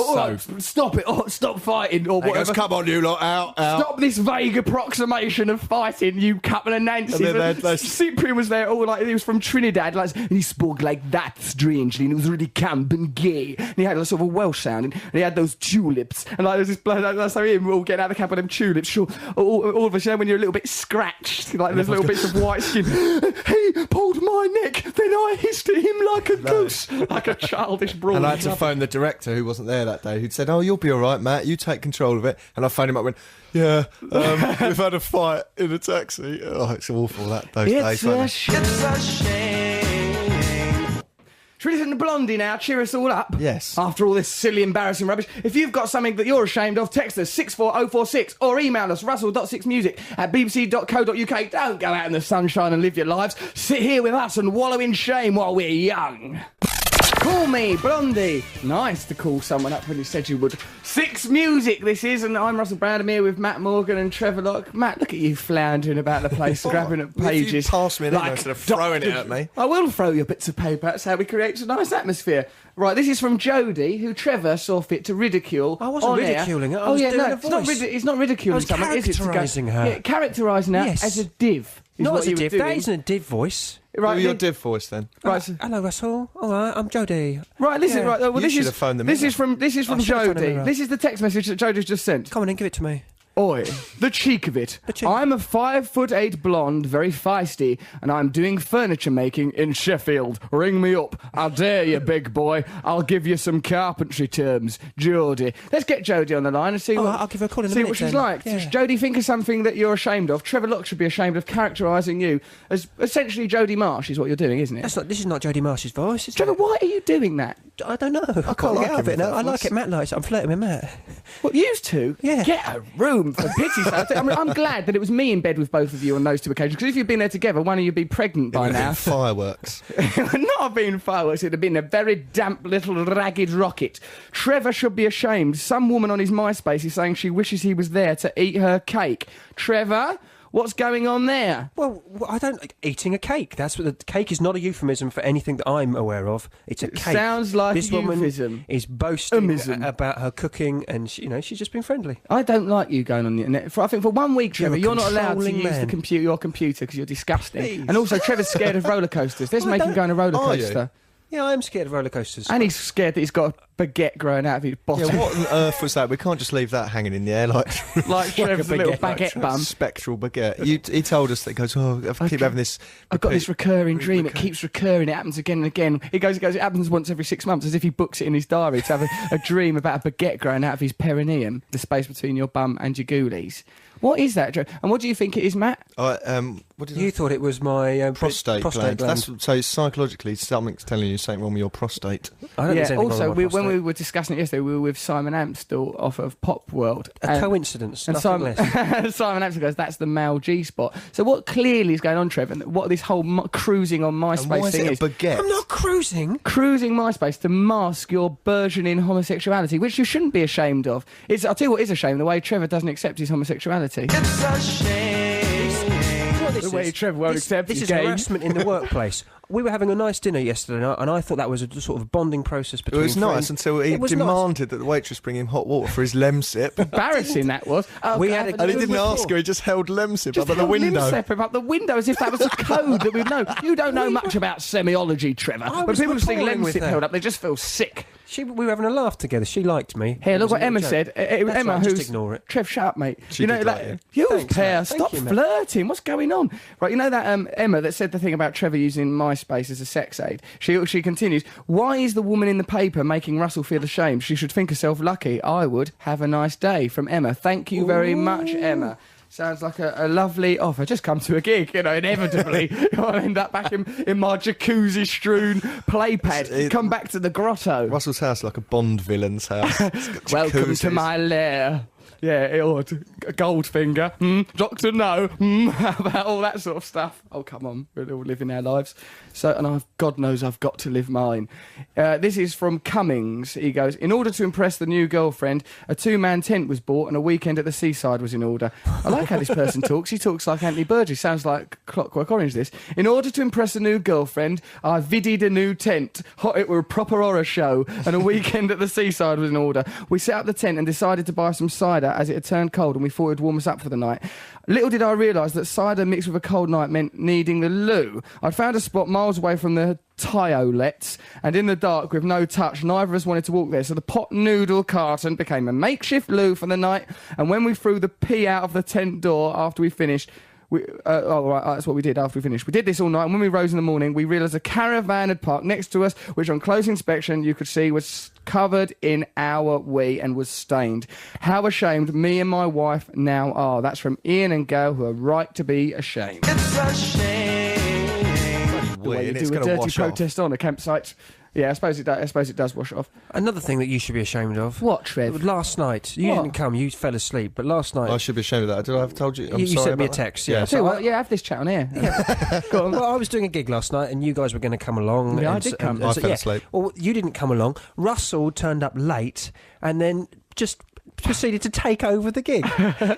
stop it! Oh, stop fighting or He whatever. goes, "Come on, you lot, out." Stop this vague approximation of fighting, you couple of Nancy's. And then they- Cyprian was there, all like he was from Trinidad, like, and he spoke like that strangely, and it was really camp and gay. And he had a sort of a Welsh sound, and he had those tulips, and like there was this blood. That's how him all getting out of the cab with them tulips. Sure, all of a sudden when you're a little bit scratched, like there's little bits of white skin. He pulled my neck, then I hissed at him like a goose, like a childish brawl. And I had to phone the director who wasn't there that day, who'd said, "Oh, you'll be all right, Matt. You take control of it." And I phoned him up and went, "Yeah, we've had a fight in a taxi." Oh, it's awful, those days. It's a wasn't it? shame. It's a shame. Should we listen to Blondie now? Cheer us all up. Yes. After all this silly, embarrassing rubbish. If you've got something that you're ashamed of, text us 64046 or email us russell.6music@bbc.co.uk. Don't go out in the sunshine and live your lives. Sit here with us and wallow in shame while we're young. Call me, Blondie. Nice to call someone up when you said you would. Six Music, this is, and I'm Russell Brand. I'm here with Matt Morgan and Trevor Locke. Matt, look at you floundering about the place, grabbing at If you pages. pass me an email instead of throwing it at me. I will throw you bits of paper. That's how we create a nice atmosphere. Right, this is from Jodi, who Trevor saw fit to ridicule. I wasn't on air. ridiculing her, I was doing a it's not, voice. it's not ridiculing I was someone, is it? to go- characterising her. Yeah, characterising her Yes. as a div. is Not what as a you were div. doing. That isn't a div voice. Right, Who are your then- div voice then? Right, so- Hello, Russell. All right, I'm Jodi. Right, listen. Yeah. Right, well, You this should is have phoned them this in. is from I should have phoned Jodi. them in. This is the text message that Jodi's just sent. Come on and give it to me. Oi, the cheek of it. The cheek. I'm a 5'8" blonde, very feisty, and I'm doing furniture making in Sheffield. Ring me up. I dare you, big boy. I'll give you some carpentry terms. Jodi. Let's get Jodi on the line and see Oh, what I'll give her a call in a see minute what she's then. like. Yeah. Jodi, think of something that you're ashamed of. Trevor Locke should be ashamed of characterising you as essentially Jodi Marsh is what you're doing, isn't it? This is not Jodi Marsh's voice. Is Trevor, it? why are you doing that? I don't know. I quite can't like get out of him it with now. that I like voice. it. Matt likes it. I'm flirting with Matt. What, used to? Yeah. Get a room, for pity's sake. I'm glad that it was me in bed with both of you on those two occasions, because if you'd been there together, one of you'd be pregnant by now. Fireworks. It would not have been fireworks, it'd have been a very damp little ragged rocket. Trevor should be ashamed. Some woman on his MySpace is saying she wishes he was there to eat her cake. Trevor, What's going on there? Well, I don't like eating a cake. That's what the cake is not a euphemism for anything that I'm aware of. It's a cake. Sounds like this a woman euphemism. is boasting Euphemism. about her cooking, and she's just been friendly. I don't like you going on the internet. I think for 1 week, Trevor, you're not allowed to controlling use man. your computer because you're disgusting. Please. And also, Trevor's scared of roller coasters. Let's make him go on a roller Are you? coaster. Yeah, I am scared of roller coasters. And he's scared that he's got a baguette growing out of his bottom. Yeah, what on earth was that? We can't just leave that hanging in the air like like Trevor's little baguette. baguette bum. spectral baguette. He told us that. He goes, I keep having this. I've got this recurring dream. It keeps recurring. It happens again and again. He goes. It happens once every 6 months, as if he books it in his diary to have a dream about a baguette growing out of his perineum, the space between your bum and your ghoulies. What is that, Joe? And what do you think it is, Matt? What did You thought it was my prostate gland. So psychologically, something's telling you something wrong with your prostate. I don't think there's anything also, wrong with my when we prostate. were discussing it yesterday, we were with Simon Amstel off of Pop World. A coincidence, And nothing less. Simon Amstel goes, that's the male G-spot. So what clearly is going on, Trevor, and what this whole cruising on And MySpace why is thing it is? a baguette? I'm not cruising. Cruising MySpace to mask your burgeoning homosexuality, which you shouldn't be ashamed of. I'll tell you what is a shame, the way Trevor doesn't accept his homosexuality. It's a shame. What this The way is, Trevor won't accept this his is game. harassment in the workplace. We were having a nice dinner yesterday night, and I thought that was a sort of bonding process between It was nice friends. until he It was nice. demanded that the waitress bring him hot water for his Lemsip. Embarrassing that was. Oh, We God, had a I And he haven't didn't done it ask before. her, he just held Lemsip Just up at the held window. Limsep up the window as if that was a code that we'd know. You don't know much about semiology, Trevor. When was people see rappalling with Lemsip her. held up, they just feel sick. We were having a laugh together. She liked me. Here, It look was a what Emma little said. joke. Emma, That's right, who's just ignore it. Trev, shut up, mate. She you know did that like you. Thanks, pair. Matt. Thank Stop you, Matt. flirting. What's going on? Right, you know that Emma that said the thing about Trevor using MySpace as a sex aid. She continues. Why is the woman in the paper making Russell feel ashamed? She should think herself lucky. I would. Have a nice day. From Emma. Thank you very much, Emma. Sounds like a lovely offer. Just come to a gig, inevitably. I'll end up back in my jacuzzi-strewn playpad. Come back to the grotto. Russell's house like a Bond villain's house. It's got Welcome to jacuzzis. my lair. Yeah, it ought. Goldfinger. Doctor No. How about all that sort of stuff? Oh, come on. We're all living our lives. So, and God knows I've got to live mine. This is from Cummings. He goes, in order to impress the new girlfriend, a 2-man tent was bought and a weekend at the seaside was in order. I like how this person talks. He talks like Anthony Burgess. Sounds like Clockwork Orange, this. In order to impress the new girlfriend, I viddied a new tent. It were a proper horror show and a weekend at the seaside was in order. We set up the tent and decided to buy some cider as it had turned cold and we thought it'd warm us up for the night. Little did I realise that cider mixed with a cold night meant needing the loo. I'd found a spot miles away from the Tyolets, and in the dark with no touch, neither of us wanted to walk there, so the pot noodle carton became a makeshift loo for the night, and when we threw the pee out of the tent door after we finished, that's what we did after we finished. We did this all night, and when we rose in the morning, we realised a caravan had parked next to us, which on close inspection you could see was covered in our wee and was stained. How ashamed me and my wife now are. That's from Ian and Gail, who are right to be ashamed. It's a shame. The way you and it's do a going to dirty wash off. protest on a campsite. Yeah, I suppose it does wash off. Another thing that you should be ashamed of. What, Trev? Last night, you What? didn't come. You fell asleep. But last night, I should be ashamed of that. Did I have told you? I'm you sorry sent me a about that. text. Yeah. Tell you So what, have this chat on here. Go on. Well, I was doing a gig last night, and you guys were going to come along. Yeah, I and did so- come. and I so- fell yeah. asleep. Well, you didn't come along. Russell turned up late, and then just proceeded to take over the gig.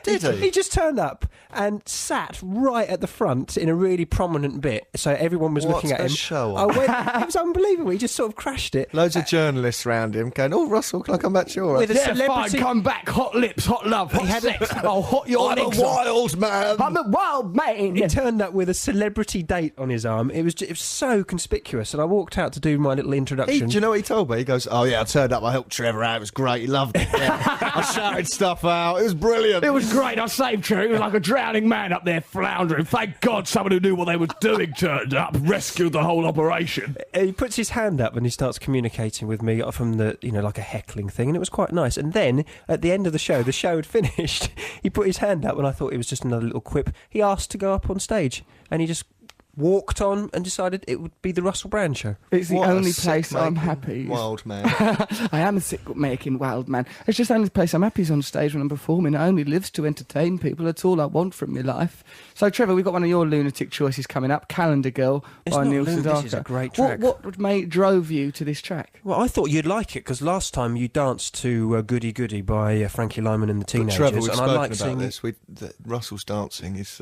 Did he? He just turned up and sat right at the front in a really prominent bit, so everyone was What looking at a him. show I on. went, it was unbelievable. He just sort of crashed it. Loads of journalists round him going, "Oh, Russell, can I come back to your With a Yeah, celebrity. fine, come back. Hot lips, hot love, hot had sex. Oh, hot your I'm a legs off. wild man. I'm a wild man. He turned up with a celebrity date on his arm. It was so conspicuous, and I walked out to do my little introduction. Do you know what he told me? He goes, "Oh yeah, I turned up. I helped Trevor out. It was great. He loved it. Yeah. I shouted stuff out. It was brilliant. It was great. I saved Trevor. He was like a drowning man up there floundering. Thank God someone who knew what they was doing turned up, rescued the whole operation. He puts his hand up and he starts communicating with me from the, like a heckling thing, and it was quite nice. And then at the end of the show had finished. He put his hand up, and I thought it was just another little quip. He asked to go up on stage, and he just walked on and decided it would be the Russell Brand show. It's the What a only place I'm sick-making happy. Wild man. I am a sick-making wild man. It's just the only place I'm happy is on stage when I'm performing. I only lives to entertain people. That's all I want from my life. So, Trevor, we've got one of your lunatic choices coming up, Calendar Girl by Neil Sedaka. This is a great track. What drove you to this track? Well, I thought you'd like it because last time you danced to Goody Goody by Frankie Lyman and the But Teenagers. Trevor, we've and spoken I like about seeing this. Russell's dancing is...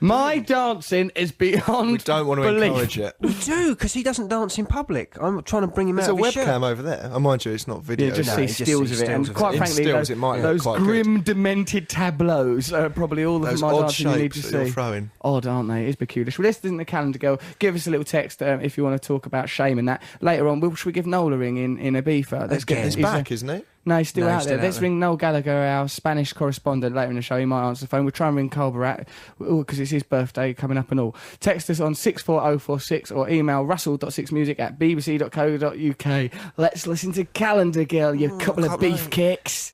My dancing is beyond we don't want to belief. encourage it. We do, because he doesn't dance in public. I'm trying to bring him There's out a of his webcam over there. Oh, mind you, it's not video. Yeah, just No, see you just stills see of it. stills And of quite it. In frankly, stills, it might look those quite good. grim, demented tableaus are probably all of Those my odd dancing you need to shapes that you're see. throwing. Odd, aren't they? It is peculiar. Well, this isn't the Calendar Girl. Give us a little text if you want to talk about shame and that. Later on, should we give Noel a ring in Ibiza? Again. He's back, isn't he? No, he's still No, out he's there. still Let's out ring Noel Gallagher, our Spanish correspondent, later in the show. He might answer the phone. We'll try and ring Cole Barat because it's his birthday coming up and all. Text us on 64046 or email russell.6music@bbc.co.uk. Let's listen to Calendar Girl, you couple of beefcakes.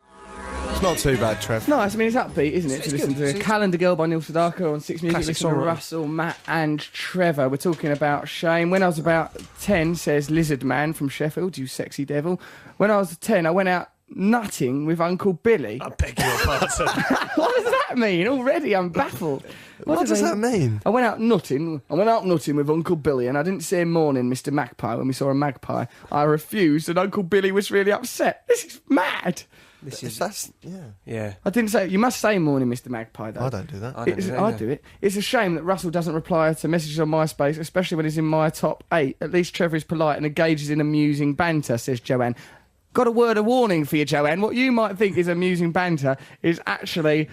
It's not too bad, Trev. No, I mean, it's upbeat, isn't it, It's to listen good. to Calendar Girl by Neil Sedaka on Six Music. Classic Listen to songwriter. Russell, Matt and Trevor. We're talking about shame. When I was about 10, says Lizard Man from Sheffield, you sexy devil. When I was 10, I went out nutting with Uncle Billy. I beg your pardon. What does that mean? Already I'm baffled. What does that mean? I went out nutting with Uncle Billy, and I didn't say morning, Mr. Magpie, when we saw a magpie. I refused, and Uncle Billy was really upset. This is mad. Yeah. I didn't say, you must say morning, Mr. Magpie, though. I don't do that. I don't do that I either. do it. It's a shame that Russell doesn't reply to messages on MySpace, especially when he's in my top 8. At least Trevor is polite and engages in amusing banter, says Joanne. Got a word of warning for you, Joanne. What you might think is amusing banter is actually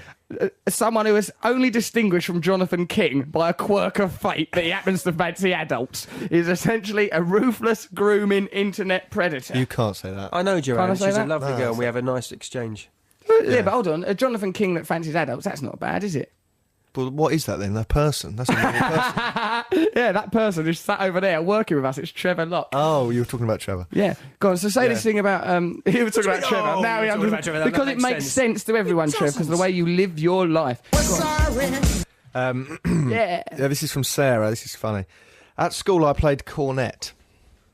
someone who is only distinguished from Jonathan King by a quirk of fate that he happens to fancy adults. Is essentially a ruthless, grooming internet predator. You can't say that. I know Can't Joanne. I say She's a that? lovely No, girl, and we have a nice exchange. Yeah, but hold on. A Jonathan King that fancies adults, that's not bad, is it? But what is that then? A person? That's a normal person. Yeah, that person who's sat over there working with us, it's Trevor Locke. Oh, you were talking about Trevor. Yeah, go on. So say Yeah. this thing about you were talking about Trevor. Oh, Now you're we talking about Trevor. That because it makes makes sense to everyone, Trev, because of the way you live your life. Yeah. Yeah, this is from Sarah. This is funny. At school, I played cornet.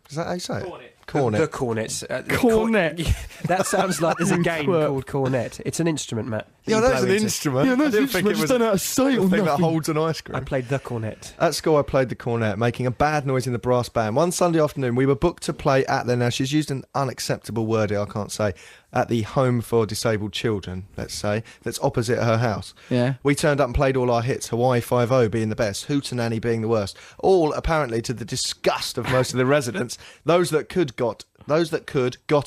Is that how you say it? Cornet. The cornets. Cornet. That sounds like there's a You game twerp. called cornet. It's an instrument, Matt. Yeah, You that's blow an into. instrument. Yeah, I that's didn't an think it instrument. was Just don't know how to say it the or thing that nothing. holds an ice I cream. played the cornet. At school, I played the cornet, making a bad noise in the brass band. One Sunday afternoon, we were booked to play at the... Now, she's used an unacceptable word here, I can't say. At the Home for Disabled Children, let's say, that's opposite her house. Yeah. We turned up and played all our hits, Hawaii Five-0 being the best, Hootenanny being the worst. All, apparently, to the disgust of most of the residents. Those that could got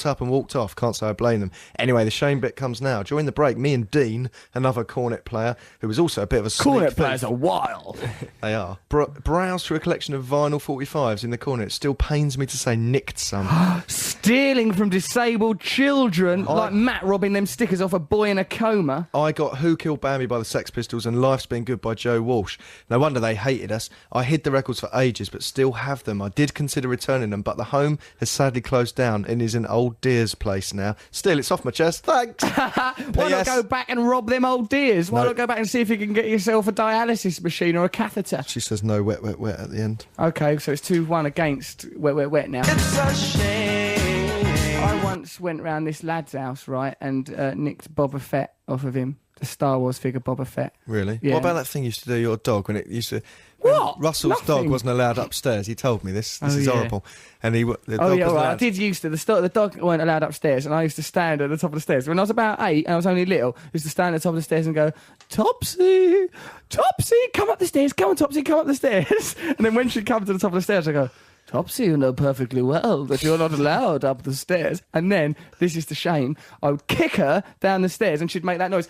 up and walked off. Can't say I blame them. Anyway, the shame bit comes now. During the break, me and Dean, another cornet player, who was also a bit of a Cornet sneak players thief, are wild. they are, browsed through a collection of vinyl 45s in the corner. It still pains me to say nicked some. Stealing from disabled children, like Matt robbing them stickers off a boy in a coma. I got Who Killed Bambi by the Sex Pistols and Life's Been Good by Joe Walsh. No wonder they hated us. I hid the records for ages, but still have them. I did consider returning them, but the home has sadly closed down and is an old dear's place now. Still, it's off my chest. Thanks. Why not Yes. go back and rob them old dears? Why No. not go back and see if you can get yourself a dialysis machine or a catheter? She says no wet, wet, wet at the end. Okay, so it's 2-1 against Wet, Wet, Wet now. It's a shame. I once went round this lad's house, right, and nicked Boba Fett off of him. The Star Wars figure Boba Fett. Really? Yeah. What about that thing you used to do your dog when it used to... What? Russell's dog Nothing. wasn't allowed upstairs. He told me this. This Oh, is yeah. horrible. And the Oh dog yeah, wasn't right. I allowed... did used to. The dog weren't allowed upstairs, and I used to stand at the top of the stairs. When I was about 8 and I was only little, I used to stand at the top of the stairs and go, Topsy, Topsy, come up the stairs, come on, Topsy, come up the stairs. And then when she'd come to the top of the stairs, I go, Topsy, you know perfectly well that you're not allowed up the stairs. And then, this is the shame, I would kick her down the stairs and she'd make that noise.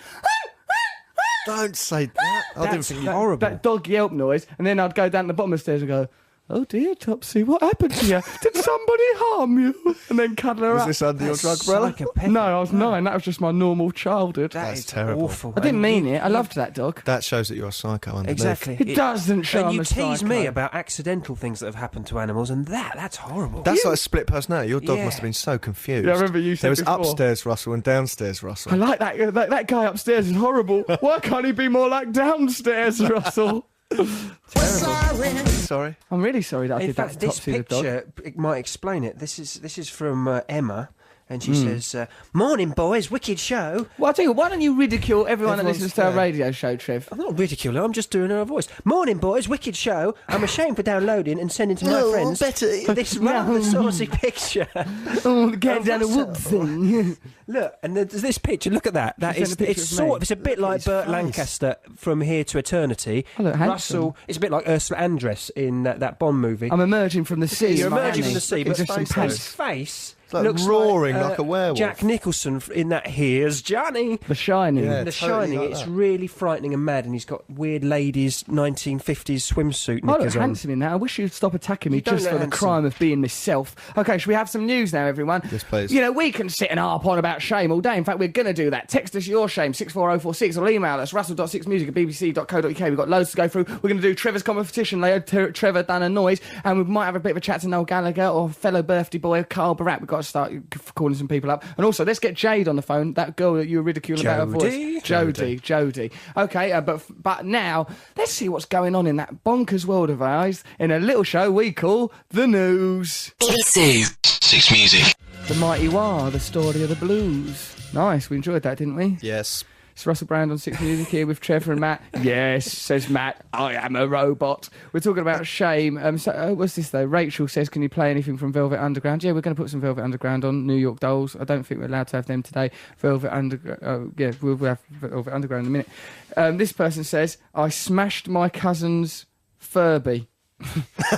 Don't say that. I didn't That's think you... horrible. That dog yelp noise, and then I'd go down to the bottom of the stairs and go, oh dear, Topsy, what happened to you? Did somebody harm you? And then cuddle her Was up. this under your drug That's umbrella? psychopathic. No, I was 9. That was just my normal childhood. That's is terrible. awful. I didn't And mean you- it. I loved that dog. That shows that you're a psycho underneath. Exactly. It doesn't show And I'm you a tease psycho. me about accidental things that have happened to animals, and that's horrible. That's like a split personality. Your dog Yeah. must have been so confused. Yeah, I remember you said There was before. upstairs Russell and downstairs I Russell. like that. That guy upstairs is horrible. Why can't he be more like downstairs, Russell? Sorry. I'm really sorry that I In did fact, that to this Topsy the dog. picture it might explain it. This is from Emma, and she says, "Morning, boys, wicked show." Well, I tell you, why don't you ridicule everyone that Everyone's listens to our fair. radio show, Trev? I'm not ridiculing. I'm just doing her voice. Morning, boys, wicked show. I'm ashamed for downloading and sending to my friends this rather saucy picture. Oh, get down a Russell. whoop thing. Look, and there's this picture. Look at that. That Send is, a picture it's of me. sort of, it's a bit like Burt Lancaster from Here to Eternity. Oh, look, handsome. Russell, it's a bit like Ursula Andress in that Bond movie. I'm emerging from the sea. You're in emerging Miami. from the sea, In but just some his pants. face like looks roaring like a werewolf. Jack Nicholson in that Here's Johnny. The Shining. Yeah. The totally Shining, like it's that. really frightening and mad, and he's got weird ladies' 1950s swimsuit I look knickers on. handsome in that. I wish you'd stop attacking me You don't just look for the handsome. crime of being myself. Okay, should we have some news now, everyone? Yes, please. You know, we can sit and harp on about shame all day. In fact, we're going to do that. Text us your shame, 64046, or email us, russell.6music@bbc.co.uk. We've got loads to go through. We're going to do Trevor's competition later. Trevor done a noise, and we might have a bit of a chat to Noel Gallagher or fellow birthday boy Carl Barat. We've got to start calling some people up. And also, let's get Jade on the phone, that girl that you were ridiculing about her voice. Jodi. Okay, but now, let's see what's going on in that bonkers world of ours in a little show we call The News. Dave 6 Music. The Mighty War, the story of the blues. Nice, we enjoyed that, didn't we? Yes. It's Russell Brand on 6 Music here with Trevor and Matt. Yes, says Matt, I am a robot. We're talking about shame. What's this, though? Rachel says, can you play anything from Velvet Underground? Yeah, we're going to put some Velvet Underground on. New York Dolls. I don't think we're allowed to have them today. Velvet Underground. Yeah, we'll have Velvet Underground in a minute. This person says, I smashed my cousin's Furby.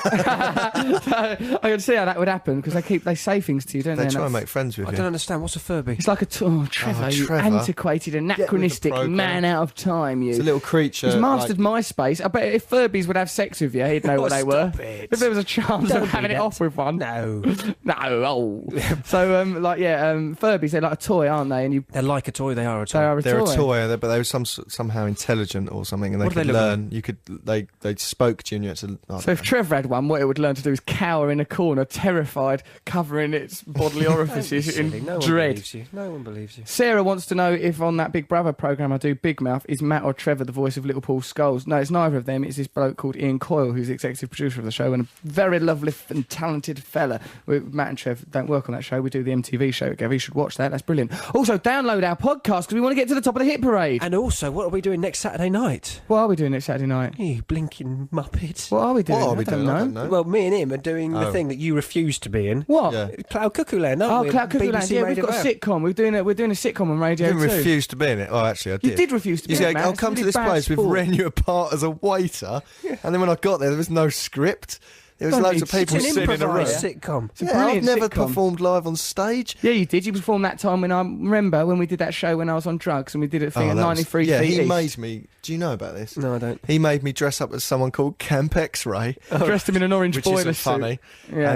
I can see how that would happen because they say things to you, don't they? They try and make friends with I you. don't understand. What's a Furby? It's like Trevor, you Trevor. antiquated, anachronistic program. man out of time. You. It's a little creature. He's mastered MySpace. I bet if Furbies would have sex with you, he'd know what they were. Stop it. If there was a chance Don't of having do it that. off with one. No. No. Oh. So, Furbies, they're like a toy, aren't they? And They're like a toy, they are a toy. they are a They're toy. a toy, but they were somehow intelligent or something, and they What do could they look learn. You could they spoke to you, and you had to. I don't So if know. Trevor had one, what it would learn to do is cower in a corner, terrified, covering its bodily Don't be orifices silly. in No one dread. believes you. No one believes you. Sarah wants to know if on that Big Brother programme I do Big Mouth, is Matt or Trevor the voice of Little Paul Scholes? No, it's neither of them. It's this bloke called Ian Coyle, who's the executive producer of the show and a very lovely and talented fella. Matt and Trev don't work on that show. We do the MTV show together. You should watch that. That's brilliant. Also, download our podcast because we want to get to the top of the hit parade. And also, what are we doing next Saturday night? What are we doing next Saturday night? You blinking muppet. What are we doing? What are we I don't doing? I know. don't know. Well, me and him are doing the Oh. thing that you refuse to be in. What? Yeah. Cloud Cuckoo Land, aren't Oh, we? Cloud Cuckoo BBC Land. Yeah, we've Radio got a App. sitcom. We're doing a sitcom on Radio You didn't 2. refuse to be in it. Oh, actually, I did. You did refuse to be You in said, it, man. I'll It's come really to this bad place. We've sport. written you a part as a waiter. And then when I got there was no script. There was Don't loads be- of people It's an sitting in a room. improvised sitcom. It's a Yeah, I've brilliant never sitcom. performed live on stage. Yeah, you did. You performed that time when I remember when we did that show when I was on drugs and we did a thing at that was- 93 Yeah, feet he east. made me. Do you know about this? No, I don't. He made me dress up as someone called Camp X-Ray, Dressed him in an orange which boiler isn't suit. funny. Yeah.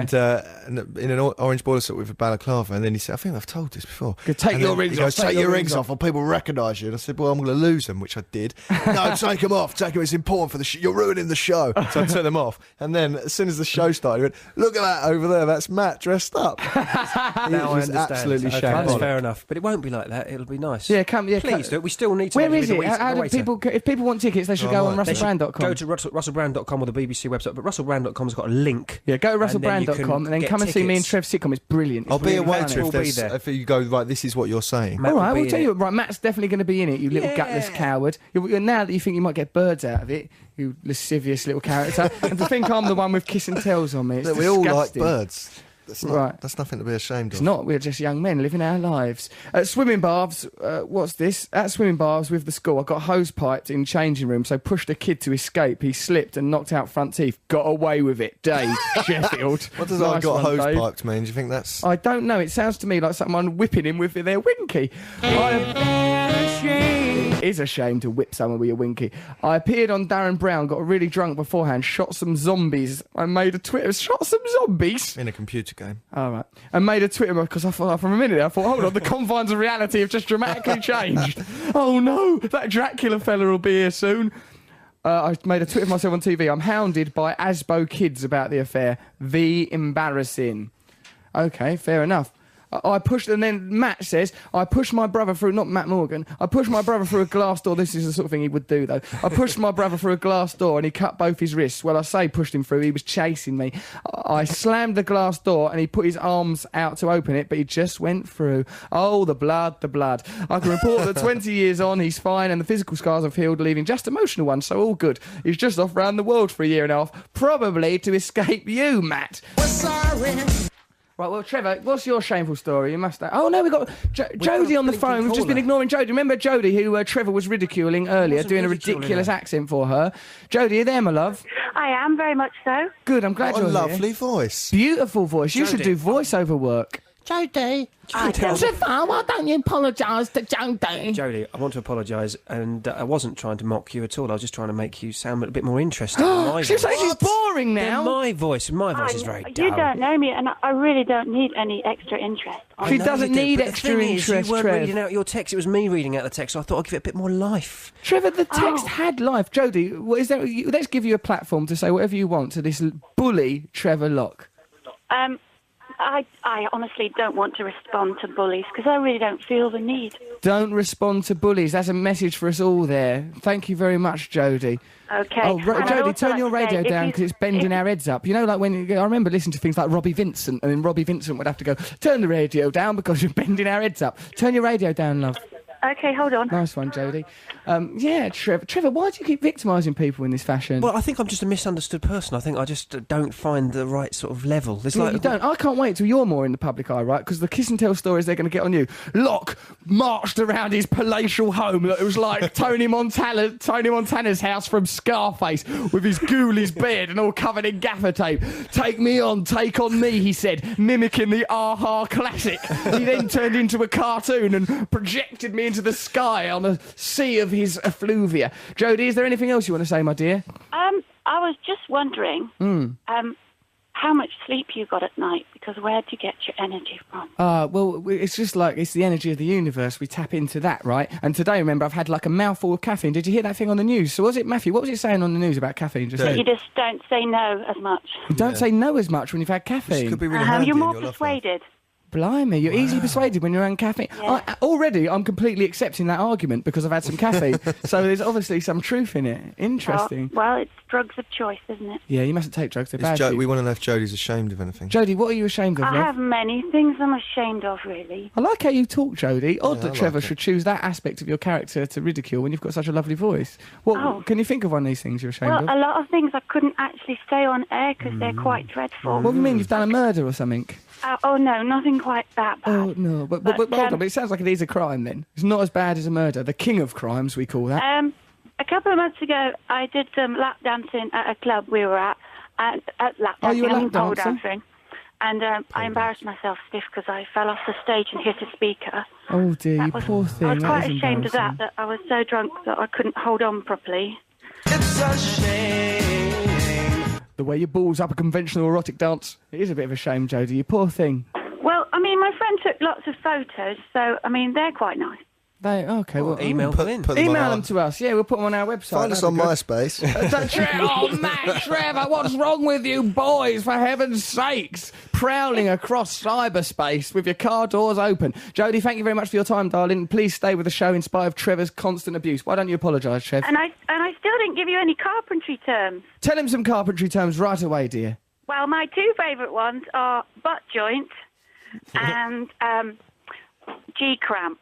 And in an orange boiler suit with a balaclava. And then he said, I think I've told this before. Go, "Take And your then rings he goes, off, Take your rings off or people recognise you. And I said, well, I'm going to lose them, which I did. No, take them off. Take them. It's important for the show. You're ruining the show. So I took them off. And then as soon as the show started, he went, look at that over there. That's Matt dressed up. Now I was understand. absolutely Okay, shambolic. that's fair enough. But it won't be like that. It'll be nice. Yeah, come. Yeah, Please do it. We still need to. Where have is you it? with the How do waiter. people? If people want tickets, they should Oh, go on right. They should russellbrand.com. Go to russellbrand.com or the BBC website, but russellbrand.com's got a link. Yeah, go to And then you russellbrand.com can and then get come and see me and tickets. Trev's sitcom. It's brilliant. It's I'll be a really waiter funny. We'll be if there. if you go, right, this is what you're saying. Matt All right, will be we'll in tell it. you. Right, Matt's definitely going to be in it. You little gutless coward. Now that you think you might get birds out of it, you lascivious little character, and to think I'm the one with kiss and tells on me. It's That we all like disgusting. birds. That's not, Right. That's nothing to be ashamed It's of. not. We're just young men living our lives. At swimming baths, what's this? At swimming baths with the school, I got hose piped in changing room, so pushed a kid to escape. He slipped and knocked out front teeth. Got away with it. Dave, Sheffield. What does I Nice got one, hose Dave. piped mean? Do you think that's... I don't know. It sounds to me like someone whipping him with their winky. It is a shame to whip someone with your winky. I appeared on Darren Brown, got really drunk beforehand, shot some zombies. I made a Twitter, shot some zombies. in a computer game? All right. And made a Twitter because I thought, from a minute, I thought, hold on, the confines of reality have just dramatically changed. Oh no, that Dracula fella will be here soon. I made a Twitter of myself on TV. I'm hounded by Asbo kids about the affair. The embarrassing. Okay, fair enough. I pushed, and then Matt says, I pushed my brother through, not Matt Morgan, I pushed my brother through a glass door. This is the sort of thing he would do, though. I pushed my brother through a glass door and he cut both his wrists. Well, I say pushed him through, he was chasing me. I slammed the glass door and he put his arms out to open it, but he just went through. Oh, the blood, the blood. I can report that 20 years on, he's fine and the physical scars have healed, leaving just emotional ones, so all good. He's just off round the world for a year and a half, probably to escape you, Matt. We're sorry. Right, well, Trevor, what's your shameful story? You must... Oh, no, we've got Jodi on the phone. We've just been ignoring Jodi. Remember Jodi, who Trevor was ridiculing earlier, doing a ridiculous accent for her? Jodi, are you there, my love? I am, very much so. Good, I'm glad you're here. What a lovely voice. Beautiful voice. You should do voiceover work. Jodi, Trevor, why don't you apologise to Jodi? Jodi, I want to apologise, and I wasn't trying to mock you at all. I was just trying to make you sound a bit more interesting. My She's saying she's boring now. My voice is very dull. You don't know me, and I really don't need any extra interest. She doesn't need extra interest, You weren't Trev. reading out your text. It was me reading out the text, so I thought I'd give it a bit more life. Trevor, the text had life. Jodi, let's give you a platform to say whatever you want to this bully Trevor Locke. I honestly don't want to respond to bullies because I really don't feel the need. Don't respond to bullies. That's a message for us all there. Thank you very much, Jodi. Okay. Oh, Jodi, turn your radio down because it's bending our heads up. You know, like when I remember listening to things like Robbie Vincent, and then Robbie Vincent would have to go, turn the radio down because you're bending our heads up. Turn your radio down, love. Okay, hold on. Nice one, Jodi. Yeah, Trevor, why do you keep victimising people in this fashion? Well, I think I'm just a misunderstood person. I think I just don't find the right sort of level. There's You don't. I can't wait till you're more in the public eye, right? Because the kiss and tell stories they're going to get on you. Locke marched around his palatial home. It was like Tony Montana's house from Scarface with his ghoulies beard and all covered in gaffer tape. Take me on, take on me, he said, mimicking the Aha classic. He then turned into a cartoon and projected me into the sky on a sea of his effluvia. Jodi, is there anything else you want to say, my dear? I was just wondering how much sleep you got at night, because where do you get your energy from? Well, it's just like, it's the energy of the universe. We tap into that, right? And today, remember, I've had like a mouthful of caffeine. Did you hear that thing on the news? So was it, Matthew, what was it saying on the news about caffeine? You just don't say no as much. You don't say no as much when you've had caffeine. This could be really handy you're in more your love persuaded. Blimey, you're easily persuaded when you're on caffeine. Yeah. Already, I'm completely accepting that argument because I've had some caffeine. So there's obviously some truth in it. Interesting. Well, it's drugs of choice, isn't it? Yeah, you mustn't take drugs. They're bad for you. We want to know if Jodi's ashamed of anything. Jodi, what are you ashamed of, I love? have many things I'm ashamed of, really. I like how you talk, Jodi. Odd that I Trevor like it. should choose that aspect of your character to ridicule when you've got such a lovely voice. What Can you think of one of these things you're ashamed Well, of? a lot of things I couldn't actually say on air because they're quite dreadful. What do you mean? You've done a murder or something? Oh, no, nothing quite that bad. Oh, no. But hold on, but it sounds like it is a crime then. It's not as bad as a murder. The king of crimes, we call that. A couple of months ago, I did some lap dancing at a club we were at lap dancing, you a lap pole dancer? dancing. And I embarrassed myself stiff because I fell off the stage and hit a speaker. Oh, dear, you poor thing. I was That quite is ashamed of embarrassing. that I was so drunk that I couldn't hold on properly. It's a shame. The way you balls up a conventional erotic dance. It is a bit of a shame, Jodi. You poor thing. Well, I mean, my friend took lots of photos, so, I mean, they're quite nice. Okay, well, email them in. Put them email on them to us. Yeah, we'll put them on our website. Find us That'd on be good. MySpace. Oh, man, Trevor, what's wrong with you boys, for heaven's sakes? Prowling across cyberspace with your car doors open. Jodi, thank you very much for your time, darling. Please stay with the show in spite of Trevor's constant abuse. Why don't you apologise, Trev? And I still didn't give you any carpentry terms. Tell him some carpentry terms right away, dear. Well, my two favourite ones are butt joint and G-cramp.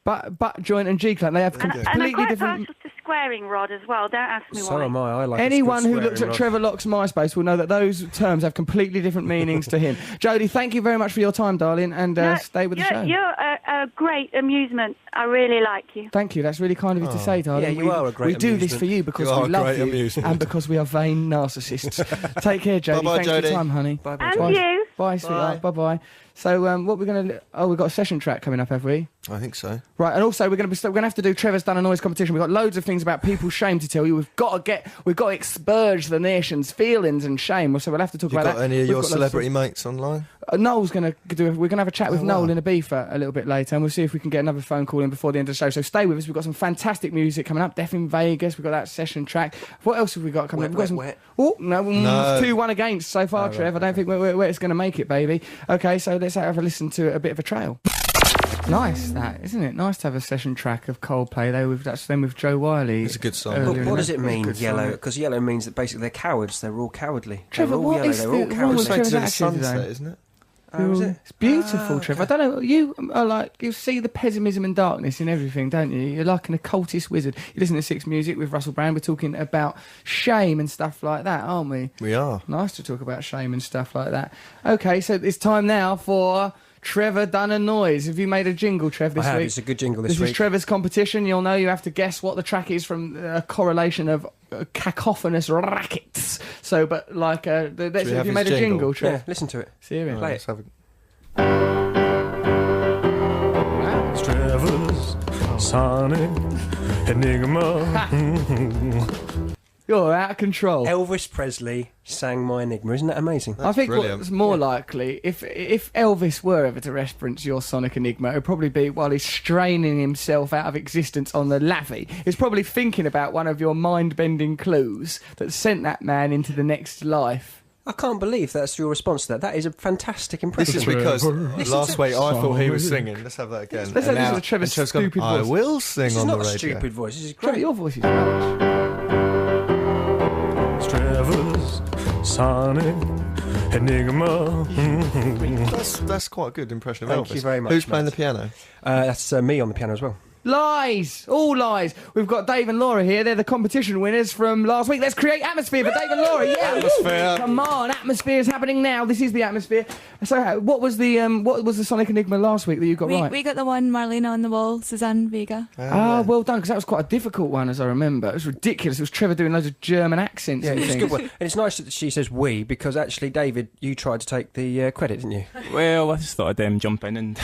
Butt joint and G-clamp, they have And I'm completely quite different... partial to squaring rod as well. Don't ask me why. So am I. I like Anyone a who good looks at swearing Trevor Locke's MySpace will know that those terms have completely different meanings to him. Jodi, thank you very much for your time, darling, and stay with the show. You're a great amusement. I really like you. Thank you, that's really kind of you to say, darling. Yeah, you are a great We do this amusement. for you because You are we a love great you amusement. and because we are vain narcissists. Take care, Jodi. Bye-bye, Thanks for Jodi. your time, honey. Bye-bye, And Jodi. you. Bye, sweetheart. Bye-bye. So, what we're going to... Oh, we've got a session track coming up, have we? I think so. Right, and also we're going to have to do Trevor's Done a Noise competition. We've got loads of things about people's shame to tell you. We've got to expurge the nation's feelings and shame. So we'll have to talk You about got that. any of We've your got loads celebrity mates online? Noel's going to do. We're going to have a chat with Noel in Ibiza a little bit later, and we'll see if we can get another phone call in before the end of the show. So stay with us. We've got some fantastic music coming up. Death in Vegas. We've got that session track. What else have we got coming up? We've got some. Oh no, 2-1 against so far, Trev. I don't think we're it's going to make it, baby. Okay, so let's have a listen to a bit of a trail. Nice, that, isn't it? Nice to have a session track of Coldplay. That's them with Joe Wiley. It's a good song. What does it mean, yellow? Because yellow means that basically they're cowards. They're all cowardly. Trevor, they're all what yellow. is They're all the cowardly. Trevor's It's attitude sunset, today? isn't it? Oh, is it? It's beautiful, Trevor. I don't know. You are like, you see the pessimism and darkness in everything, don't you? You're like an occultist wizard. You listen to Six Music with Russell Brand. We're talking about shame and stuff like that, aren't we? We are. Nice to talk about shame and stuff like that. Okay, so it's time now for Trevor Done a Noise. Have you made a jingle, Trev, this week? It's a good jingle this week. This is Trevor's competition. You'll know you have to guess what the track is from a correlation of cacophonous rackets. So, but like, have you made a jingle, Trev? Yeah, listen to it. Serious. Play it. It's Trevor's Sonic Enigma. You're out of control. Elvis Presley sang My Enigma. Isn't that amazing? I think brilliant. what's more likely, if Elvis were ever to reference your Sonic Enigma, it would probably be while he's straining himself out of existence on the lavvy. He's probably thinking about one of your mind-bending clues that sent that man into the next life. I can't believe that's your response to that. That is a fantastic impression. This is because last week I thought he was singing. Let's have that again. Let's listen to Trevor's stupid voice. I will sing This on is the not radio. a stupid voice. This is Trevor, great. your voice is rubbish. It's Trevor's Sonic Enigma. That's quite a good impression of Thank Elvis. you very much, Who's playing Matt. the piano? That's me on the piano as well. Lies! All lies. We've got Dave and Laura here. They're the competition winners from last week. Let's create atmosphere for Dave and Laura. Yeah, Atmosphere. Come on, atmosphere is happening now. This is the atmosphere. So, what was the Sonic Enigma last week that you got right? We got the one Marlena on the wall, Suzanne Vega. Well done, because that was quite a difficult one, as I remember. It was ridiculous. It was Trevor doing loads of German accents. Yeah, and it's a things. good one. And it's nice that she says we, because actually, David, you tried to take the credit, didn't you? Well, I just thought I'd jump in and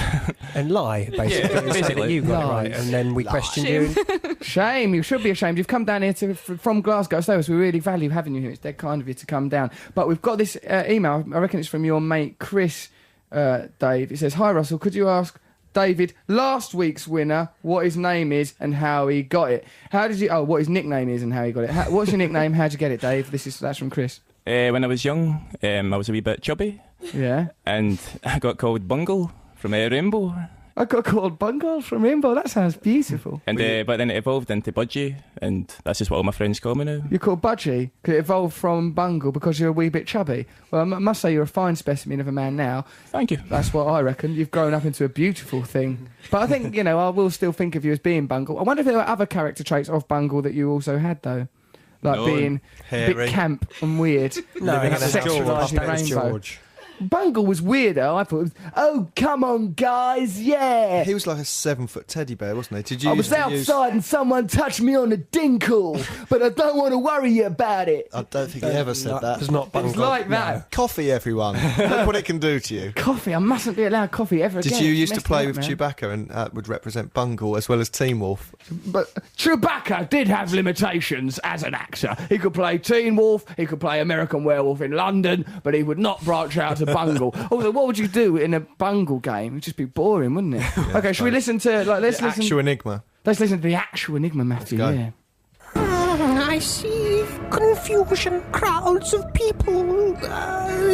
And lie, basically. Yeah, Say that basically. you got it Lies. right, and then we questioned you. Shame. You should be ashamed. You've come down here from Glasgow. So we really value having you here. It's dead kind of you to come down. But we've got this email. I reckon it's from your mate Chris, Dave. It says, "Hi Russell, could you ask David last week's winner what his name is and how he got it? How did you? Oh, what his nickname is and how he got it. What's your nickname? How'd you get it, Dave? That's from Chris. when I was young, I was a wee bit chubby, Yeah. and I got called Bungle from Rainbow. I got called Bungle from Rainbow. That sounds beautiful. And but then it evolved into Budgie, and that's just what all my friends call me now. You're called Budgie because it evolved from Bungle because you're a wee bit chubby. Well, I must say you're a fine specimen of a man now. Thank you. That's what I reckon. You've grown up into a beautiful thing. But I think, I will still think of you as being Bungle. I wonder if there were other character traits of Bungle that you also had, though. Like No. being a Hairy. bit camp and weird. No, Living that a was sexualising That was rainbow. George. Bungle was weirder. I thought, it was, oh, come on, guys, yeah. He was like a 7-foot teddy bear, wasn't he? Did you? I was used to use- outside and someone touched me on the dinkle, but I don't want to worry you about it. I don't think he ever said that. It's not It Bungle. was like that. Coffee, everyone. Look what it can do to you. Coffee. I mustn't be allowed coffee ever again. Did you It's used to messed play me up, with man. Chewbacca and would represent Bungle as well as Teen Wolf? But Chewbacca did have limitations as an actor. He could play Teen Wolf, he could play American Werewolf in London, but he would not branch out to Bungle. Also, what would you do in a Bungle game? It'd just be boring, wouldn't it? Okay, should we listen to let's The listen? actual Enigma. Let's listen to the actual Enigma, Matthew. Let's go. Yeah. I see confusion, crowds of people,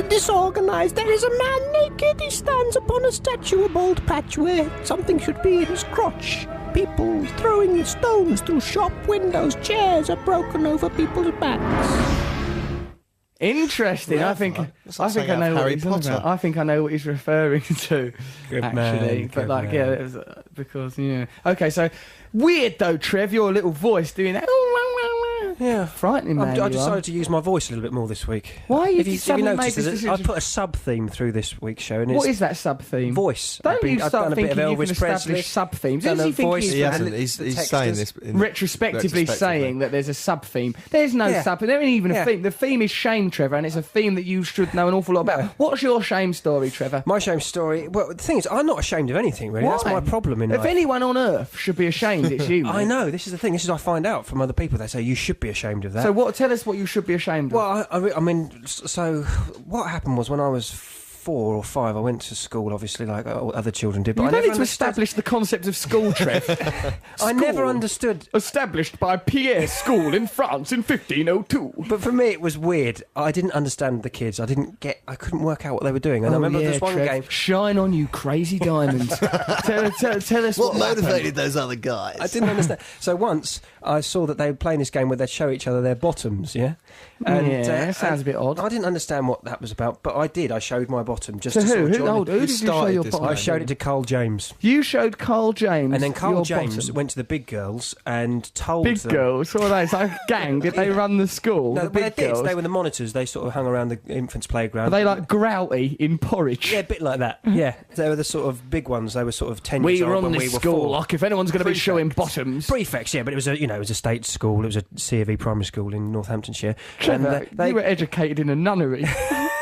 disorganized. There is a man naked. He stands upon a statue, a bald patch where something should be in his crotch. People throwing stones through shop windows. Chairs are broken over people's backs. Interesting. Yeah, I think that's I like think I something out know of what Harry he's on Potter. about. I think I know what he's referring to. Good actually, man, but good like, man. yeah, it was, because Okay, so weird though, Trev. Your little voice doing that. Yeah. Frightening, man. I you are. decided to use my voice a little bit more this week. Why If you you suddenly made noticed, this I decision? put a sub-theme through this week's show, and What it's is that sub-theme? voice. Don't I've you done start a bit thinking of you can Elvis Presley. establish sub-themes. Done Who does a he think voice. he is? He And hasn't. the He's texters. saying this in Retrospectively saying that there's a sub-theme. There's no Yeah. sub. There ain't even a Yeah. theme. The theme is shame, Trevor, and it's a theme that you should know an awful lot about. What's your shame story, Trevor? My shame story. Well, the thing is, I'm not ashamed of anything really. That's Why? my problem in If life. anyone on earth should be ashamed, it's you. I mate. know. This is the thing. This is I find out from other people. They say you should be ashamed of that. So what? Tell us what you should be ashamed of. Well, I mean, so what happened was when I was 4 or 5, I went to school, obviously, like other children did. But You I don't never need to establish the concept of school, Trev. I never School. understood. Established by Pierre School in France in 1502. But for me, it was weird. I didn't understand the kids. I couldn't work out what they were doing. And I remember there was one Trev. game. Shine on, you crazy diamonds. tell us What happened. motivated those other guys? I didn't understand. So once I saw that they were playing this game where they'd show each other their bottoms, yeah? That sounds a bit odd. I didn't understand what that was about, but I did. I showed my bottom just To to who? sort of join Who in. did you show started your this, bottom? I showed it to Carl James. You showed Carl James. And then Carl your James bottom. went to the big girls and told Big them... girls? What are they? It's like a gang. Did they run the school? No, the but big they did. girls? They were the monitors. They sort of hung around the infants' playground. Are they like grouty in porridge? Yeah, a bit like that. Yeah, they were the sort of big ones. They were sort of 10 We years old run when this we were school 4. like if anyone's going to be showing bottoms. Prefects, yeah, but it was a state school. It was a C of E primary school in Northamptonshire. Trevor, and you were educated in a nunnery.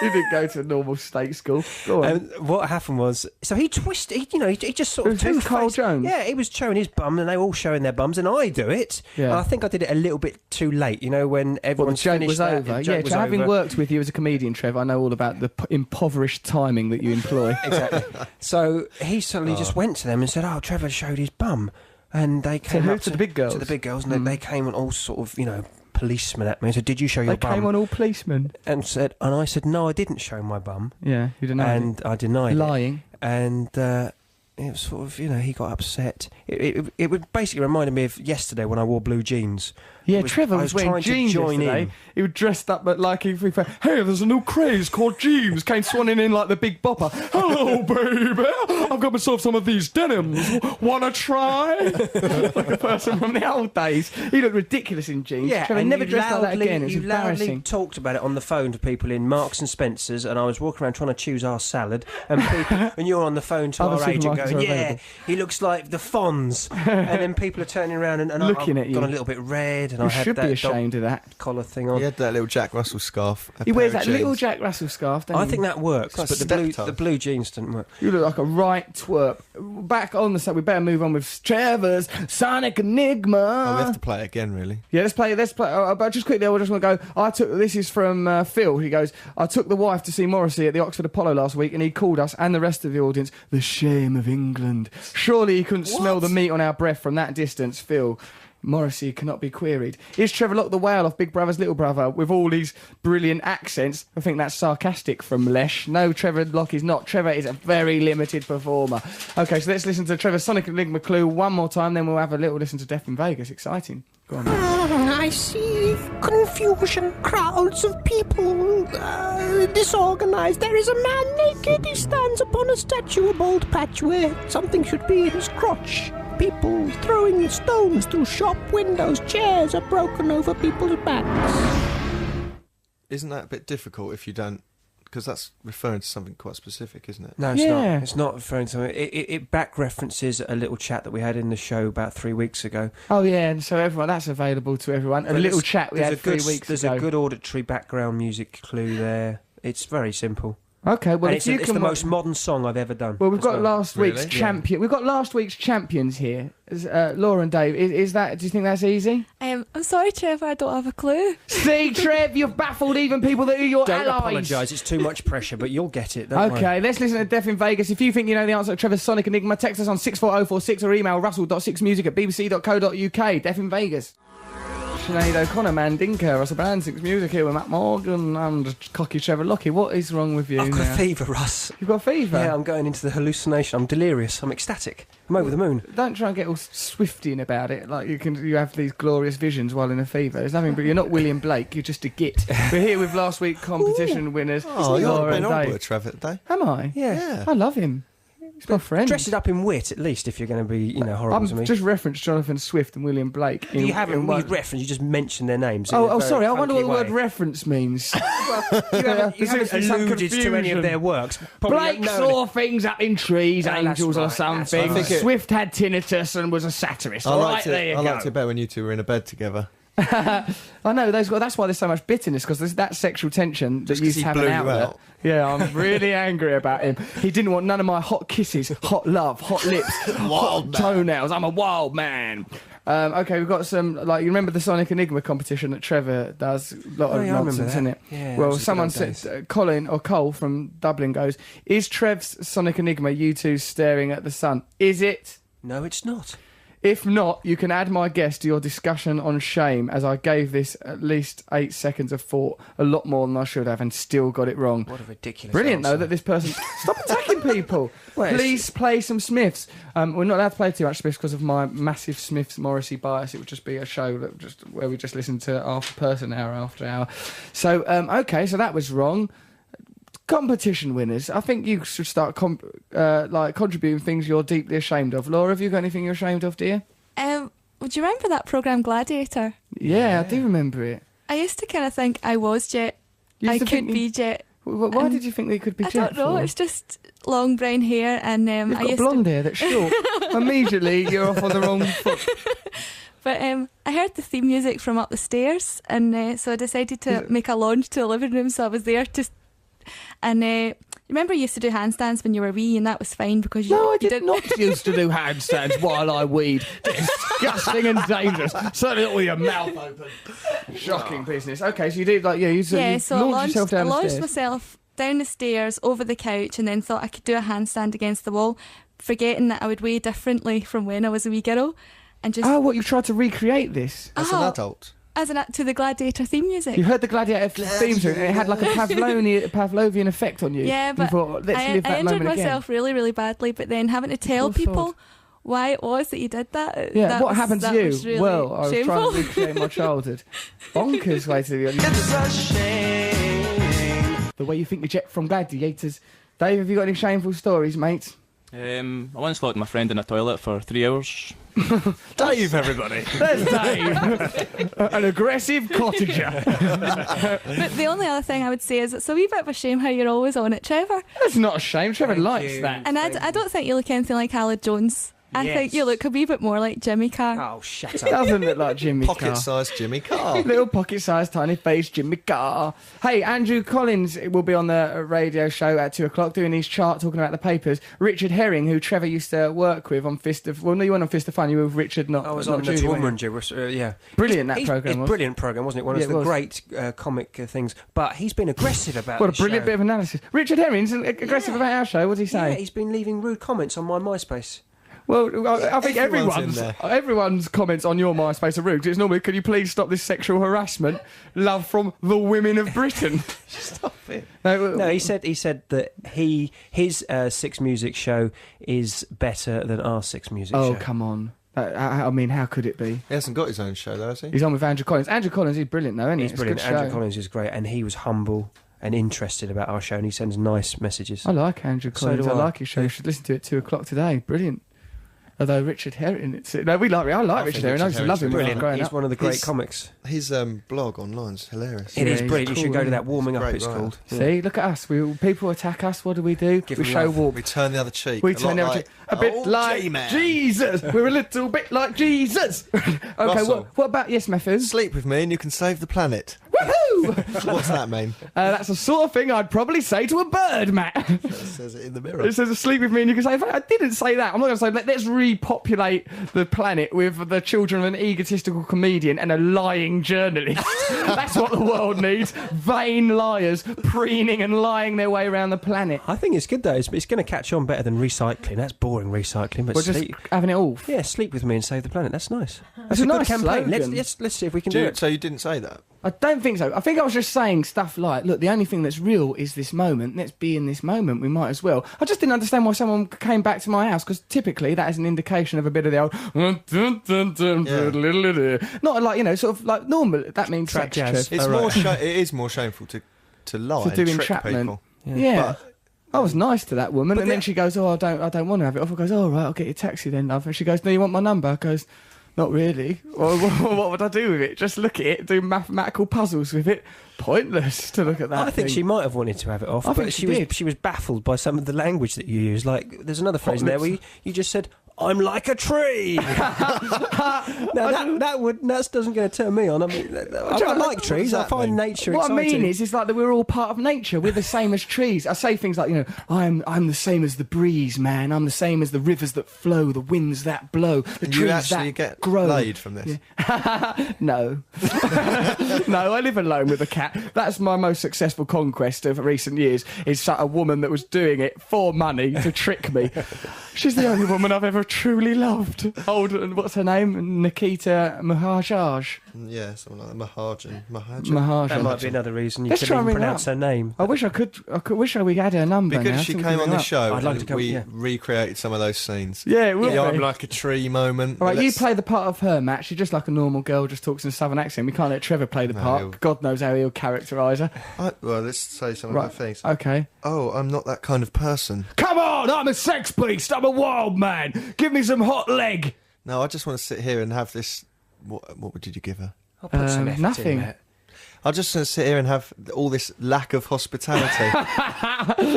You didn't go to a normal state school. Go on. And what happened was, so he twisted. He just sort of Who's Carl two-faced. Jones? Yeah, he was showing his bum, and they were all showing their bums, and I do it. Yeah. And I think I did it a little bit too late. You know, when Well, the everyone's joke finished was that, over. the joke Yeah, was having over. worked with you as a comedian, Trev, I know all about the impoverished timing that you employ. Exactly. So he suddenly just went to them and said, "Oh, Trevor showed his bum," and they came who? up To the big girls? To the big girls, and they came on all sort of, policemen at me and said, "Did you show your They bum?" came on all policemen. and I said, "No, I didn't show my bum," Yeah, you denied and I denied it. it. Lying. And it was sort of, he got upset. It would basically reminded me of yesterday when I wore blue jeans. Yeah, It was- Trevor I was was wearing trying to jeans join yesterday. in. He was dressed up, but like if we found, hey, there's a new craze called jeans. Came swanning in like the Big Bopper. Hello, baby. I've got myself some of these denims. Wanna try? Like a person from the old days. He looked ridiculous in jeans. Yeah, Trevor and never you dressed like that loudly- again. It's you loudly embarrassing. talked about it on the phone to people in Marks and Spencer's, and I was walking around trying to choose our salad, and people, and you're on the phone to Other our agent supermarkets going, are "Yeah, available." he looks like the Fonz," and then people are turning around and Looking I've at you. gone a little bit red, and You I had should that be ashamed of that. collar thing on. He had that little Jack Russell scarf. He wears pair of that little jeans. Jack Russell scarf, doesn't I he? think that works, It's like but step-toe. the blue jeans didn't work. You look like a right twerp. Back on the set, we better move on with Trevor's Sonic Enigma. Oh, we have to play it again, really. Yeah, let's play. But just quickly, I just want to go. This is from Phil. He goes, I took the wife to see Morrissey at the Oxford Apollo last week, and he called us and the rest of the audience the shame of England. Surely he couldn't smell the meat on our breath from that distance, Phil. Morrissey cannot be queried. Is Trevor Lock the whale off Big Brother's Little Brother with all these brilliant accents? I think that's sarcastic from Lesh. No, Trevor Lock is not. Trevor is a very limited performer. Okay, so let's listen to Trevor's Sonic Enigma clue one more time, then we'll have a little listen to Death in Vegas. Exciting. Go on. I see confusion, crowds of people, disorganized. There is a man naked. He stands upon a statue, a bald patch where something should be in his crotch. People throwing stones through shop windows. Chairs are broken over people's backs. Isn't that a bit difficult if you don't... Because that's referring to something quite specific, isn't it? No, it's Yeah. not. It's not referring to it back references a little chat that we had in the show about 3 weeks ago. Oh yeah, and so everyone that's available to everyone. A But little it's- chat we there's had a 3 good- weeks There's ago. a good auditory background music clue there. It's very simple. Okay, well And if you it's can the most modern song I've ever done. Well, we've as got last week's Really? champion. We've got last week's champions here. Laura and Dave. Is that? Do you think that's easy? I'm sorry, Trevor, I don't have a clue. See, Trev, you've baffled even people that are your Don't allies. apologise. It's too much pressure, but you'll get it. Don't worry. Okay, let's listen to Death in Vegas. If you think you know the answer to Trevor's Sonic Enigma, text us on 64046 or email russell.6music@bbc.co.uk. Death in Vegas. Sinead O'Connor, Mandinka, Russell Brand, 6 Music here with Matt Morgan and Cocky Trevor Lockie. What is wrong with you I've got now? a fever, Russ. You've got a fever? Yeah, I'm going into the hallucination. I'm delirious. I'm ecstatic. I'm over the moon. Don't try and get all Swiftian about it. Like you have these glorious visions while in a fever. There's nothing, but you're not William Blake. You're just a git. We're here with last week's competition winners. Oh, you've Laura been and on Dave. with Trevor today. Am I? Yeah. I love him. He's my friend. Dress it up in wit, at least, if you're going to be, horrible to me. I'm just referenced Jonathan Swift and William Blake. You haven't really referenced, you just mentioned their names. Oh, sorry. I wonder what the word reference means. You haven't There seems to be some alluded to any of confusion. their works. Probably Blake don't know saw things up in trees, Oh, that's angels or right, something. that's right. Swift had tinnitus and was a satirist. I All right, liked there you it. go. I liked it better when you two were in a bed together. I know that's why there's so much bitterness, because there's that sexual tension that Just you 'cause he have blew an you outlet. out. Yeah, I'm really angry about him. He didn't want none of my hot kisses, hot love, hot lips, hot toenails. I'm a wild man. Okay, we've got some, like, you remember the Sonic Enigma competition that Trevor does? A lot of nonsense, isn't it? Yeah, well, someone said, Cole from Dublin goes, is Trev's Sonic Enigma you two staring at the sun? Is it? No, it's not. If not, you can add my guess to your discussion on shame, as I gave this at least 8 seconds of thought, a lot more than I should have, and still got it wrong. What a ridiculous Brilliant, answer. though, that this person... Stop attacking people! Please play some Smiths. We're not allowed to play too much Smiths because of my massive Smiths Morrissey bias. It would just be a show where we just listen to half a person hour after hour. So, okay, so that was wrong. Competition winners. I think you should start contributing things you're deeply ashamed of. Laura, have you got anything you're ashamed of, dear? Would you remember that programme Gladiator? Yeah, I do remember it. I used to kind of think I was Jet. I could be Jet. Why did you think they could be Jet? I don't know. For? It's just long brown hair, and You've got blonde hair that's short. Immediately, you're off on the wrong foot. But I heard the theme music from up the stairs, and so I decided to make a launch to the living room. So I was there to. And remember you used to do handstands when you were wee, and that was fine because I did not used to do handstands while I weed. Disgusting and dangerous. Certainly not with your mouth open. Shocking business. Okay, so you did so I launched myself down the stairs, over the couch, and then thought I could do a handstand against the wall, forgetting that I would weigh differently from when I was a wee girl, and just. Oh, what, you tried to recreate this as an adult? To the Gladiator theme music. You heard the Gladiator theme tune, and it had like a Pavlovian effect on you. Yeah, but I injured myself really, really badly, but then having to tell people why it was that you did that. Yeah, what happened to you? Really well, I was shameful. trying to recreate my childhood. Bonkers way to do it. It's a shame. The way you think you Jet from Gladiators. Dave, have you got any shameful stories, mate? I once locked my friend in a toilet for 3 hours. Dave, everybody. There's Dave. An aggressive cottager. But the only other thing I would say is it's a wee bit of a shame how you're always on it, Trevor. That's not a shame. Trevor likes that. And I don't think you look anything like Aled Jones. I think you look a wee bit more like Jimmy Carr. Oh, shut up. He doesn't look like Jimmy Carr. Pocket-sized Jimmy Carr. Little pocket-sized, tiny face Jimmy Carr. Hey, Andrew Collins will be on the radio show at 2 o'clock doing his chart, talking about the papers. Richard Herring, who Trevor used to work with on Fist of... Well, no, you weren't on Fist of Fun. You were with Richard, not... I was not on Judy, the Toolman, yeah. Brilliant, that programme It's was. a brilliant programme, wasn't it? One of the great comic things. But he's been aggressive about What a brilliant bit of analysis. Richard Herring's aggressive about our show. What did he say? Yeah, he's been leaving rude comments on my MySpace. Well, I think everyone's comments on your MySpace are rude. It's normally, can you please stop this sexual harassment? Love from the women of Britain. Stop it. No, he said that his Six Music show is better than our Six Music show. Oh, come on. I mean, how could it be? He hasn't got his own show, though, has he? He's on with Andrew Collins. Andrew Collins is brilliant, though, isn't he? He's brilliant. Andrew Collins is great, and he was humble and interested about our show, and he sends nice messages. I like Andrew Collins. I like his show. You should listen to it at 2 o'clock today. Brilliant. Although Richard Herring, I like Richard Herring. I used to love him. Brilliant. He's one of the great comics. His blog online's hilarious. It is brilliant. You should go to that. Warming Up, it's called. See, look at us. People attack us. What do? We show warmth. We turn the other cheek. We turn the other cheek. A bit like Jesus. We're a little bit like Jesus. Okay, Russell, what about yes, Method? Sleep with me and you can save the planet. Woohoo! What's that mean? That's the sort of thing I'd probably say to a bird, Matt. It says it in the mirror. It says sleep with me and you can say, I didn't say that. I'm not going to say, let's repopulate the planet with the children of an egotistical comedian and a lying journalist. That's what the world needs. Vain liars preening and lying their way around the planet. I think it's good, though. It's going to catch on better than recycling. That's boring, recycling. But just having it all. Yeah, sleep with me and save the planet. That's nice. That's a nice good campaign. slogan. Let's see if we can do it. So you didn't say that? I don't think so. I think I was just saying stuff like, look, the only thing that's real is this moment. Let's be in this moment. We might as well. I just didn't understand why someone came back to my house, because typically that is an indication of a bit of the old... Not like, sort of like normal. That means Trap sex. jazz. It's it is more shameful to lie to do and trick entrapment. people. Yeah. I was nice to that woman, and then she goes, I don't want to have it off. I goes, all right, I'll get your taxi then, love. And she goes, no, you want my number? I goes, not really. Well, what would I do with it? Just look at it, do mathematical puzzles with it. Pointless to look at that. I think she might have wanted to have it off, but she was baffled by some of the language that you use. Like, there's another phrase in there where you just said, I'm like a tree. Now that doesn't going to turn me on. I mean, I like trees. I find nature what exciting. I mean is like that we're all part of nature. We're the same as trees. I say things like, I'm the same as the breeze, man. I'm the same as the rivers that flow, the winds that blow, the and trees you actually that get grow. laid from this? Yeah. No. No, I live alone with a cat. That's my most successful conquest of recent years, is a woman that was doing it for money to trick me. She's the only woman I've ever truly loved. What's her name? Nikita Mahajaj. Yeah, something like that. Mahajan. That might be another reason you Let's couldn't try even and ring pronounce her her name. I wish we had her number. Because now. she I think came we on can the ring show, I'd like to we recreated some of those scenes. Yeah, it would be. I'm like a tree moment. All right, you play the part of her, Matt. She's just like a normal girl, just talks in a southern accent. We can't let Trevor play the part. God knows how he'll characterise her. Well, let's say some of the things. Okay. Oh, I'm not that kind of person. Come on, I'm a sex beast. I'm a wild man. Give me some hot leg. No, I just want to sit here and have this. What did you give her? I'll put some effort nothing. in that. I just want to sit here and have all this lack of hospitality.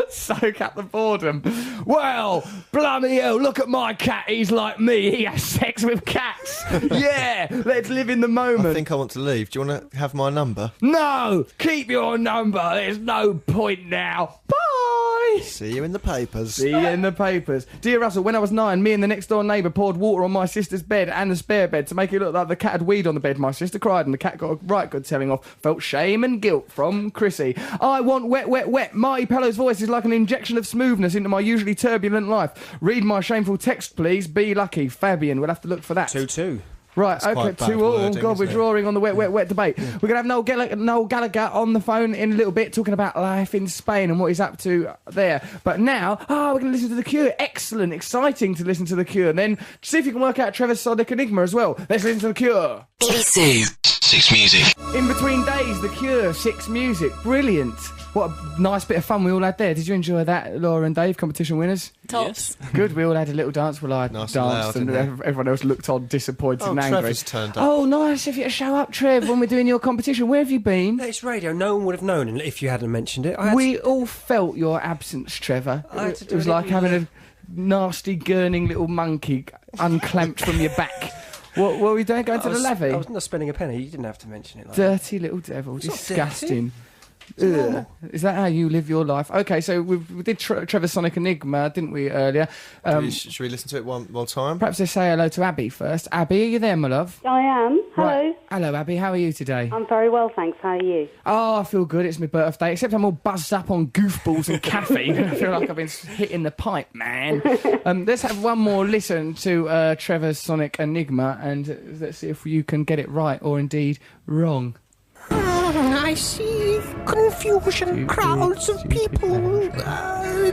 Soak up the boredom. Well, bloody hell, look at my cat. He's like me. He has sex with cats. Yeah, let's live in the moment. I think I want to leave. Do you want to have my number? No, keep your number. There's no point now. Bye. See you in the papers. See you in the papers. Dear Russell, when I was 9, me and the next door neighbour poured water on my sister's bed and the spare bed to make it look like the cat had weed on the bed. My sister cried and the cat got a right good telling off. Felt shame and guilt from Chrissy. I want wet, wet, wet. Marty Pello's voice is like an injection of smoothness into my usually turbulent life. Read my shameful text, please. Be lucky. Fabian, we'll have to look for that. 2-2. Right, That's okay, quite bad 2-all. wording, God, we're isn't it? drawing on the wet, wet, wet debate. Yeah. We're going to have Noel Gallagher on the phone in a little bit, talking about life in Spain and what he's up to there. But now, we're going to listen to The Cure. Excellent, exciting to listen to The Cure. And then see if you can work out Trevor's Sonic Enigma as well. Let's listen to The Cure. BBC Six Music. In between days, The Cure, Six Music. Brilliant. What a nice bit of fun we all had there. Did you enjoy that, Laura and Dave, competition winners? Tops. Good, we all had a little dance. Well, I Nice danced and and loud, everyone else looked on disappointed and angry. Trevor's turned up. Oh, nice of you to show up, Trev, when we're doing your competition. Where have you been? It's radio. No one would have known if you hadn't mentioned it. We all felt your absence, Trevor. I had to do It was a like little, having a nasty, gurning little monkey unclamped from your back. What were we doing? Going to the levee? I was not spending a penny. You didn't have to mention it. Like Dirty little devil. It's not Disgusting. Ugh. Is that how you live your life? Okay, so we did Trevor's Sonic Enigma, didn't we, earlier? Should we listen to it one more time? Perhaps let's say hello to Abby first. Abby, are you there, my love? I am. Hello. Right. Hello, Abby. How are you today? I'm very well, thanks. How are you? Oh, I feel good. It's my birthday, except I'm all buzzed up on goofballs and caffeine. I feel like I've been hitting the pipe, man. Let's have one more listen to Trevor's Sonic Enigma, and let's see if you can get it right or indeed wrong. I see confusion, crowds of people,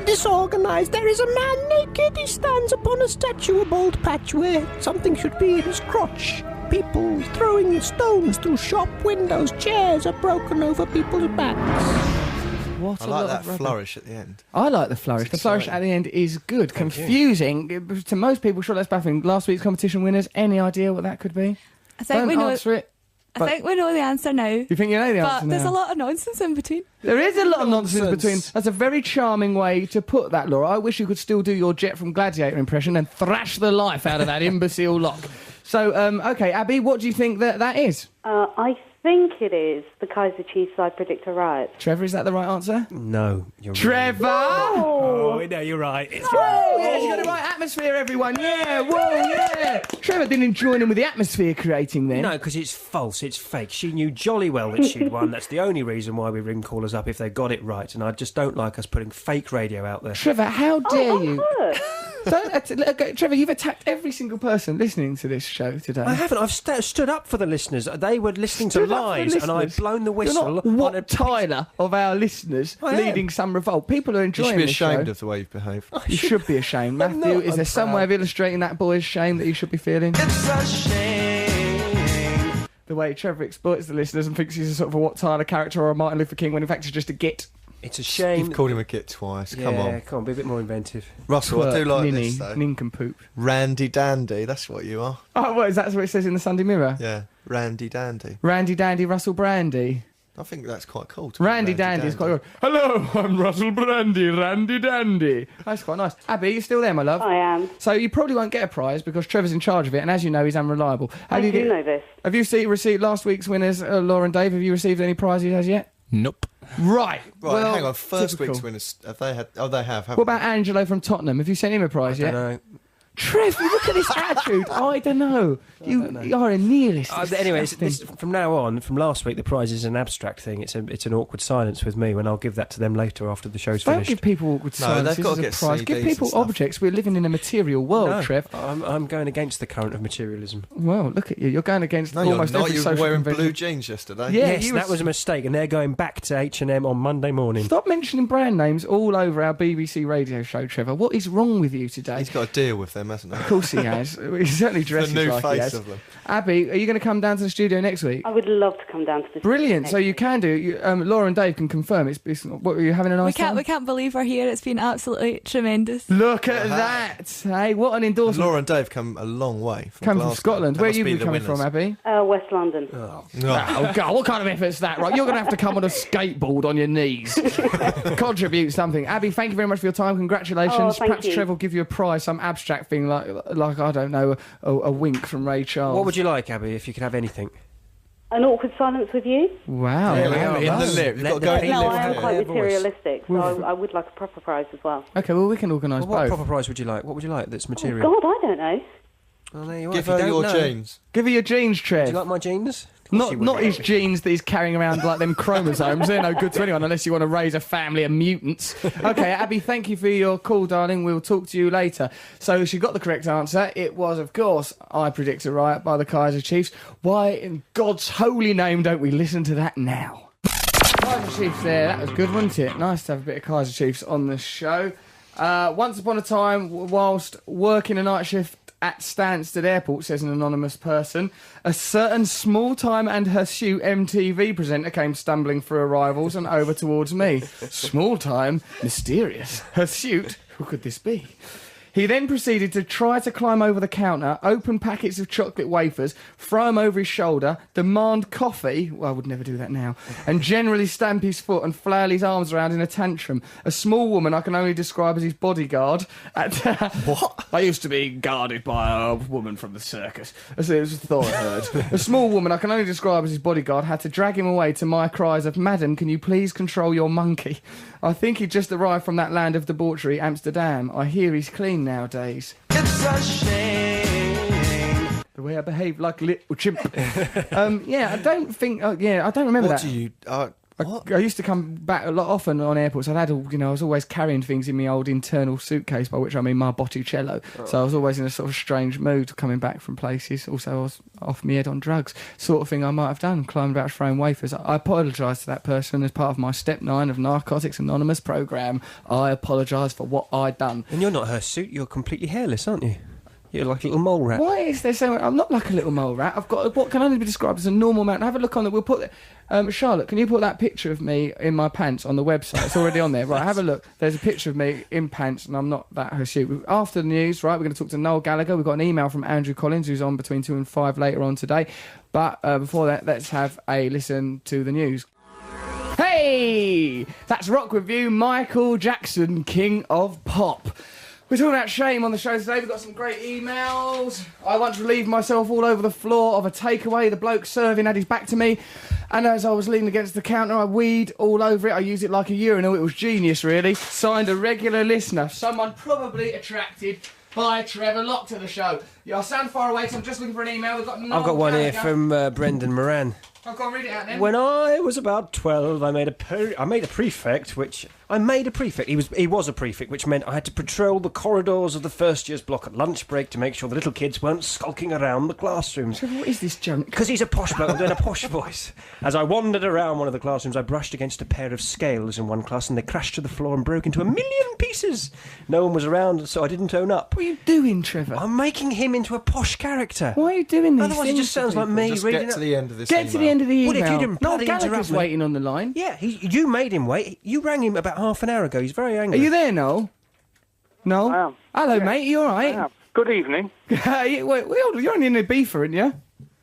disorganized. There is a man naked. He stands upon a statue, a bald patch where something should be in his crotch. People throwing stones through shop windows. Chairs are broken over people's backs. What I a like lot that of rubbish. flourish at the end. I like the flourish. The flourish at the end is good. Confusing to most people. Sure, that's baffling. Last week's competition winners. Any idea what that could be? I think Don't we know. answer it. I think we know the answer now. You think you know the answer But there's now? a lot of nonsense in between. There is a lot of nonsense in between. That's a very charming way to put that, Laura. I wish you could still do your Jet from Gladiator impression and thrash the life out of that imbecile lock. So, okay, Abby, what do you think that is? I think it is the Kaiser Chiefs. I predict a riot. Trevor, is that the right answer? No, you're Trevor! Oh, no, you're right. It's Oh, yeah, you got the right atmosphere, everyone. Yeah, whoa, yeah. Trevor didn't join in with the atmosphere creating then. No, because it's false, it's fake. She knew jolly well that she'd won. That's the only reason why we ring callers up if they got it right. And I just don't like us putting fake radio out there. Trevor, how dare you? Look. Trevor, you've attacked every single person listening to this show today. I haven't. I've stood up for the listeners. They were listening to Stood up for lies, the and I've listeners? blown the You're whistle. not on Wat a Tyler of our listeners I am. leading some revolt. People are You enjoying should be this ashamed show. of the way you've behaved. You should be ashamed, I'm Matthew. not, Is there I'm some proud. way of illustrating that boy's shame that you should be feeling? It's a shame. The way Trevor exploits the listeners and thinks he's a sort of a Wat Tyler character or a Martin Luther King when in fact he's just a git. It's a shame. You've called him a git twice. Yeah, Come on. be a bit more inventive. Russell, I do like ninny, this, though. nincompoop. Randy Dandy, that's what you are. Oh, what is that what it says in the Sunday Mirror? Yeah, Randy Dandy. Randy Dandy Russell Brandy. I think that's quite cool. Randy Dandy is quite good. Hello, I'm Russell Brandy, Randy Dandy. That's quite nice. Abby, you still there, my love? I am. So you probably won't get a prize because Trevor's in charge of it, and as you know, he's unreliable. I do know this. Have you received last week's winners, Laura and Dave? Have you received any prizes as yet? Nope. Right. Right, well, hang on. First typical. week's winners, have they had... Oh, they have, haven't What about Angelo from Tottenham? Have you sent him a prize yet? I don't know. Trevor, look at this attitude. I don't know. You are a nihilist. Anyway, from now on, from last week, the prize is an abstract thing. It's an awkward silence with me, when I'll give that to them later after the show's Don't finished. give people awkward silence. they've got to This get is a prize. CDs Give people and stuff. objects. We're living in a material world, No, Trev. I'm going against the current of materialism. Well, look at you. You're going against No, you're almost not. every You were social wearing convention. blue jeans yesterday. Yeah, Yes, that was a mistake, and they're going back to H&M on Monday morning. Stop mentioning brand names all over our BBC radio show, Trevor. What is wrong with you today? He's got to deal with them, hasn't he? Of course he has. He certainly dresses The new like he face has. of them. Abby, are you going to come down to the studio next week? I would love to come down to the Brilliant. studio So you next can do. Laura and Dave can confirm. It's what were you having a nice time? We can't believe we're here. It's been absolutely tremendous. Look at that. Hey, what an endorsement. Laura and Dave come a long way from Come Glasgow. from Scotland. That Where must you be be the coming from, winners. Abby? West London. Oh, God, what kind of effort's that, right? You're going to have to come on a skateboard on your knees. Contribute something. Abby, thank you very much for your time. Congratulations. Oh, thank Perhaps you. Trevor will give you a prize, some abstract thing like I don't know, a wink from Ray Charles. What would you like, Abby, if you could have anything? An awkward silence with you? Wow. There we wow. are. In the lip. You've got to go in the No, lip. I am here. quite Yeah, voice. materialistic, so I would like a proper prize as well. Okay, well, we can organise Well, what both. proper prize would you like? What would you like that's Oh, material? God, I don't know. Well, there you are. Give If you her don't your know- jeans. Give her your jeans, Trev. Do you like my jeans? Of course you would. Not his genes that he's carrying around like them chromosomes. They're no good to anyone unless you want to raise a family of mutants. Okay, Abby, thank you for your call, darling. We'll talk to you later. So she got the correct answer. It was, of course, I Predict a Riot by the Kaiser Chiefs. Why in God's holy name don't we listen to that now? Kaiser Chiefs there, that was good, wasn't it? Nice to have a bit of Kaiser Chiefs on the show. Once upon a time, whilst working a night shift at Stansted Airport, says an anonymous person, a certain small-time and hirsute MTV presenter came stumbling through arrivals and over towards me. Small-time, mysterious, hirsute, who could this be? He then proceeded to try to climb over the counter, open packets of chocolate wafers, throw them over his shoulder, demand coffee, well, I would never do that now, and generally stamp his foot and flail his arms around in a tantrum. A small woman I can only describe as his bodyguard. What? I used to be guarded by a woman from the circus. As it was a thought I heard. A small woman I can only describe as his bodyguard had to drag him away to my cries of, "Madam, can you please control your monkey?" I think he just arrived from that land of debauchery, Amsterdam. I hear he's clean nowadays. It's a shame. The way I behave like a little chimp. Yeah, I don't think... I don't remember What that. do you... What? I used to come back a lot often on airports. I was always carrying things in my old internal suitcase, by which I mean my Botticello. So I was always in a sort of strange mood coming back from places. Also, I was off my head on drugs, sort of thing I might have done, climbing about throwing wafers. I apologise to that person as part of my Step 9 of Narcotics Anonymous programme. I apologise for what I'd done. And you're not hirsute, you're completely hairless, aren't you? You're like a little mole rat. Why is there so much? I'm not like a little mole rat. I've got what can only be described as a normal man. Have a look on it. We'll put... Charlotte, can you put that picture of me in my pants on the website? It's already on there. Right, have a look. There's a picture of me in pants, and I'm not that hirsute. After the news, right, we're going to talk to Noel Gallagher. We've got an email from Andrew Collins, who's on between 2 and 5 later on today. But before that, let's have a listen to the news. Hey! That's Rock Review, Michael Jackson, King of Pop. We're talking about shame on the show today. We've got some great emails. I once relieved myself all over the floor of a takeaway. The bloke serving had his back to me, and as I was leaning against the counter, I weed all over it. I used it like a urinal. It was genius, really. Signed, a regular listener. Someone probably attracted by Trevor Locke to the show. Yeah, I sound far away, so I'm just looking for an email. I've got one here from Brendan Moran. I've got to read it out then. When I was about 12, I made a prefect, which... He was a prefect, which meant I had to patrol the corridors of the first year's block at lunch break to make sure the little kids weren't skulking around the classrooms. So what is this junk? Because he's a posh bloke, I'm doing a posh voice. As I wandered around one of the classrooms, I brushed against a pair of scales in one class, and they crashed to the floor and broke into 1,000,000 pieces. No one was around, so I didn't own up. What are you doing, Trevor? I'm making him into a posh character. Why are you doing these Otherwise, things it just sounds to like people? me Just reading get to it. the end of this Get to the end of the email. What if you didn't No, bloody Gallagher's interrupt me? waiting on the line. Yeah, you made him wait. You rang him about half an hour ago. He's very Are angry. you there, Noel? Noel? I am. Hello, mate. You all right? Good evening. You're only in Ibiza, aren't you?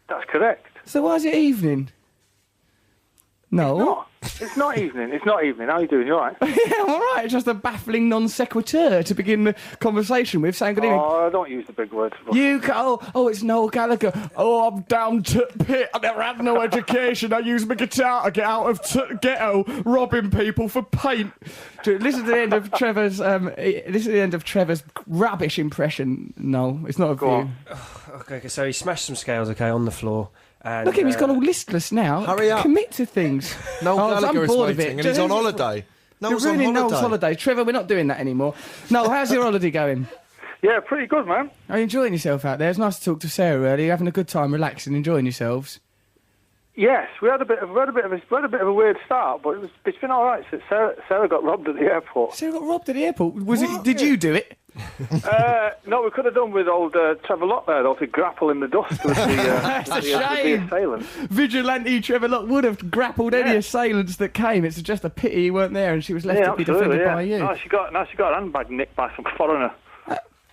That's correct. So why is it evening? No. It's not evening. It's not evening. How are you doing? You all right? Yeah, I'm all right. Just a baffling non sequitur to begin the conversation with, saying good evening. Oh, don't use the big words. It's Noel Gallagher. Oh, I'm down to pit. I never had no education. I use my guitar to get out of ghetto, robbing people for paint. Listen to the end of Trevor's. This is the end of Trevor's rubbish impression. No, it's not a view. Okay, so he smashed some scales. On the floor. And, look at him, he's gone all listless now. Hurry up. Commit to things. Noel Gallagher I'm is bored of waiting it. and he's on holiday. You're ruining Noel's holiday. Trevor, we're not doing that anymore. Noel, how's your holiday going? Yeah, pretty good, man. Are you enjoying yourself out there? It's nice to talk to Sarah earlier. You're having a good time, relaxing, enjoying yourselves. Yes, we had a bit of a weird start, but it's been all right. Sarah got robbed at the airport. Sarah got robbed at the airport? Did you do it? No, we could have done with old Trevor Lott there, though, to grapple in the dust with That's a shame. the assailants. Vigilante Trevor Lott would have grappled any assailants that came. It's just a pity he weren't there and she was left to be defended by you. Now she got her handbag nicked by some foreigner.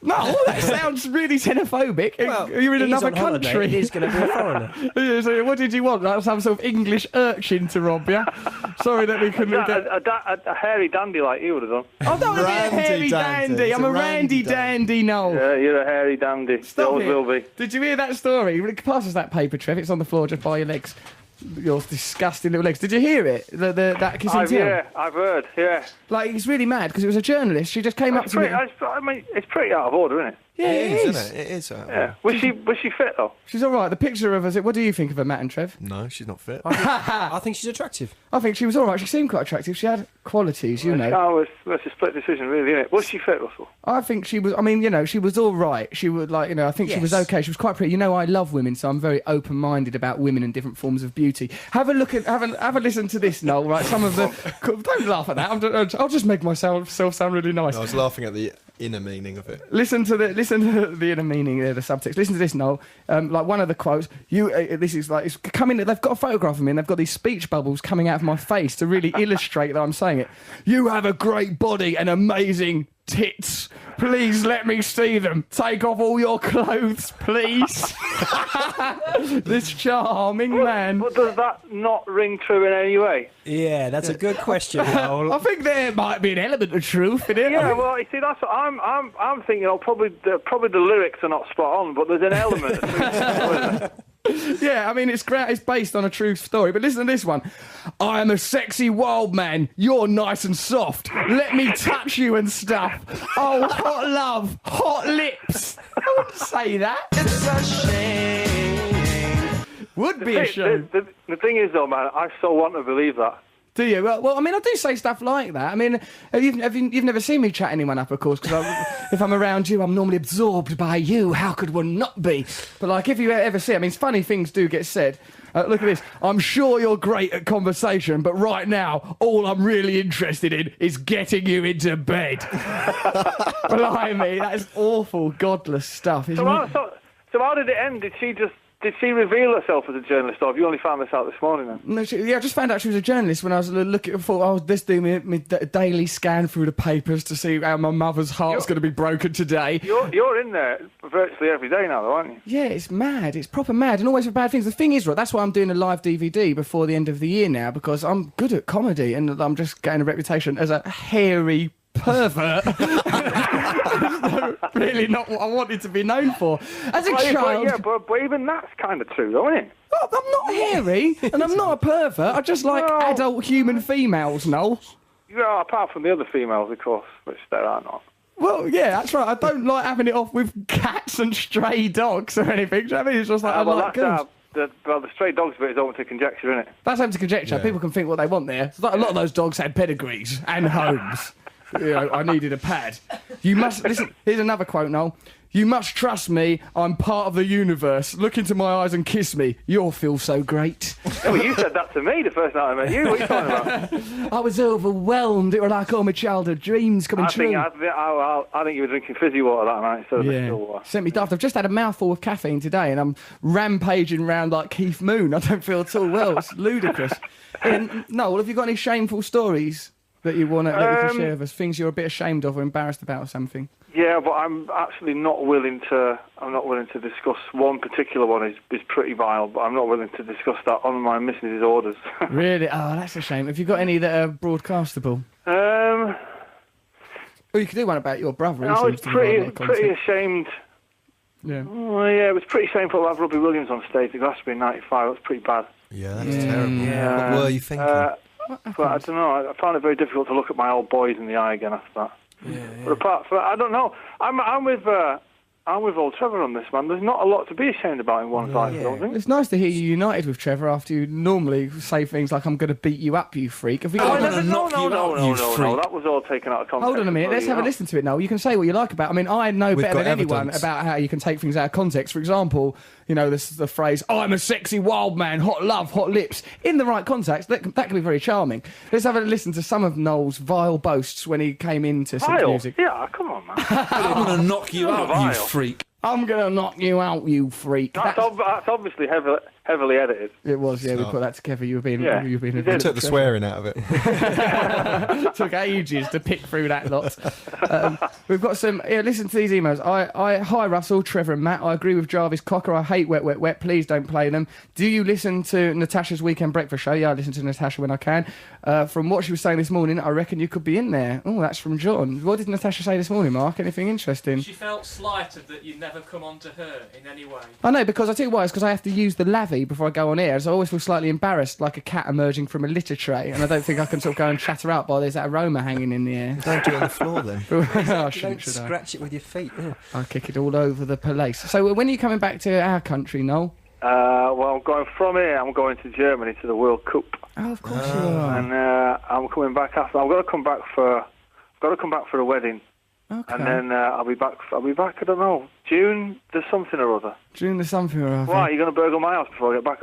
No, that sounds really xenophobic. Well, you're in another holiday. country. He's going to be a foreigner. So what did you want? Like some sort of English urchin to rob you? Sorry that we couldn't get... A hairy dandy like you would have done. I don't want to be a hairy dandy. I'm a randy dandy, no. Yeah, you're a hairy dandy. Stop always it. will be. Did you hear that story? Pass us that paper, Trev. It's on the floor just by your legs. Your disgusting little legs. Did you hear it? That kissing tail? Yeah, I've heard, yeah. Like, he's really mad because it was a journalist. She just came up to me. I mean, it's pretty out of order, isn't it? Yeah, it is. Isn't it? It is. Yeah. Was she fit, though? She's all right. The picture of her, what do you think of her, Matt and Trev? No, she's not fit. I think she's attractive. I think she was all right. She seemed quite attractive. She had qualities, you know. It's a split decision, really, isn't it? Was she fit, Russell? I think she was. I mean, you know, she was all right. She would, like, you know, I think she was okay. She was quite pretty. You know, I love women, so I'm very open-minded about women and different forms of beauty. Have a listen to this, Noel. Right, some of the. Don't laugh at that. I'll just make myself sound really nice. I was laughing at the inner meaning of it. Listen to the inner meaning there, the subtext. Listen to this, Noel. Like one of the quotes. This is like it's coming. They've got a photograph of me, and they've got these speech bubbles coming out of my face to really illustrate that I'm saying it. You have a great body and amazing tits. Please let me see them. Take off all your clothes, please. This charming man. But does that not ring true in any way? Yeah, that's a good question, Noel. I think there might be an element of truth in it. Yeah, well, you see, that's what I'm thinking. Probably the lyrics are not spot on, but there's an element of truth. Yeah, I mean, it's based on a true story. But listen to this one. I am a sexy wild man. You're nice and soft. Let me touch you and stuff. Oh, hot love, hot lips. I wouldn't say that. It's a shame. Would be a shame. The thing is, though, man, I so want to believe that. Do you? Well, I mean, I do say stuff like that. I mean, you've never seen me chat anyone up, of course, because if I'm around you, I'm normally absorbed by you. How could one not be? But, like, if you ever see, I mean, funny things do get said. Look at this. I'm sure you're great at conversation, but right now, all I'm really interested in is getting you into bed. Blimey, that is awful, godless stuff, isn't it? So how did it end? Did she reveal herself as a journalist, or have you only found this out this morning then? No, I just found out she was a journalist when I was looking for. I was just doing my daily scan through the papers to see how my mother's heart's going to be broken today. You're in there virtually every day now, though, aren't you? Yeah, it's mad. It's proper mad, and always for bad things. The thing is, right, that's why I'm doing a live DVD before the end of the year now, because I'm good at comedy, and I'm just getting a reputation as a hairy pervert. Really not what I wanted to be known for. As a child... Yeah, but even that's kind of true, though, isn't it? Well, I'm not hairy, and I'm not a pervert. I just like adult human females, Noel. Yeah, apart from the other females, of course, which there are not. Well, yeah, that's right. I don't like having it off with cats and stray dogs or anything. Do you know what I mean? It's just like, I like girls. The stray dogs bit is open to conjecture, isn't it? That's open to conjecture. Yeah. People can think what they want there. It's like a lot of those dogs had pedigrees and homes. You know, I needed a pad. You must listen. Here's another quote, Noel. You must trust me. I'm part of the universe. Look into my eyes and kiss me. You'll feel so great. Oh, you said that to me the first night I met you. What are you talking about? I was overwhelmed. It was like all my childhood dreams coming true. I think you were drinking fizzy water that night instead of still water. Sent me daft. I've just had a mouthful of caffeine today, and I'm rampaging around like Keith Moon. I don't feel at all well. It's ludicrous. Noel, have you got any shameful stories? that you want to share with us? Things you're a bit ashamed of or embarrassed about or something? Yeah, but I'm actually not willing to. I'm not willing to discuss one particular one. Is pretty vile, but I'm not willing to discuss that on my missus' orders. Really? Oh, that's a shame. Have you got any that are broadcastable? Well, you could do one about your brother. I was pretty ashamed. Yeah. Oh, yeah, it was pretty shameful to have Robbie Williams on stage at Glastonbury in '95. It was pretty bad. Yeah, that's terrible. Yeah. What were you thinking? But I don't know. I found it very difficult to look at my old boys in the eye again after that. Yeah. But apart from that, I don't know. I'm with old Trevor on this, man. There's not a lot to be ashamed about in one's life, I don't think. It's nice to hear you united with Trevor after you normally say things like, I'm going to beat you up, you freak. Have we got No, that was all taken out of context. Hold on a minute, let's have a listen to it now. You can say what you like about it. I mean, I know better than anyone about how you can take things out of context. For example, you know, this is the phrase, I'm a sexy wild man, hot love, hot lips. In the right context, that can be very charming. Let's have a listen to some of Noel's vile boasts when he came into Six Music. Yeah, come on, man. I'm going to knock you out, you freak. I'm going to knock you out, you freak. That's obviously heavily edited. It was, yeah, we put that together. You were being... We took the swearing out of it. It took ages to pick through that lot. We've got some... Yeah, listen to these emails. Hi, Russell, Trevor and Matt. I agree with Jarvis Cocker. I hate Wet, Wet, Wet. Please don't play them. Do you listen to Natasha's Weekend Breakfast Show? Yeah, I listen to Natasha when I can. From what she was saying this morning, I reckon you could be in there. Oh, that's from John. What did Natasha say this morning, Mark? Anything interesting? She felt slighted that you'd never come on to her in any way. I know, because I tell you why, it's because I have to use the lavvy before I go on air, so I always feel slightly embarrassed, like a cat emerging from a litter tray, and I don't think I can sort of go and chatter out while there's that aroma hanging in the air. Don't do it on the floor then. Don't scratch it with your feet. Yeah. I'll kick it all over the place. So when are you coming back to our country, Noel? Well, I'm going from here. I'm going to Germany to the World Cup. Oh, of course you are. And I'm coming back after. I've got to come back for a wedding. Okay. And then I'll be back. I don't know. June. There's something or other. June. There's something or other. Why? Are you going to burgle my house before I get back?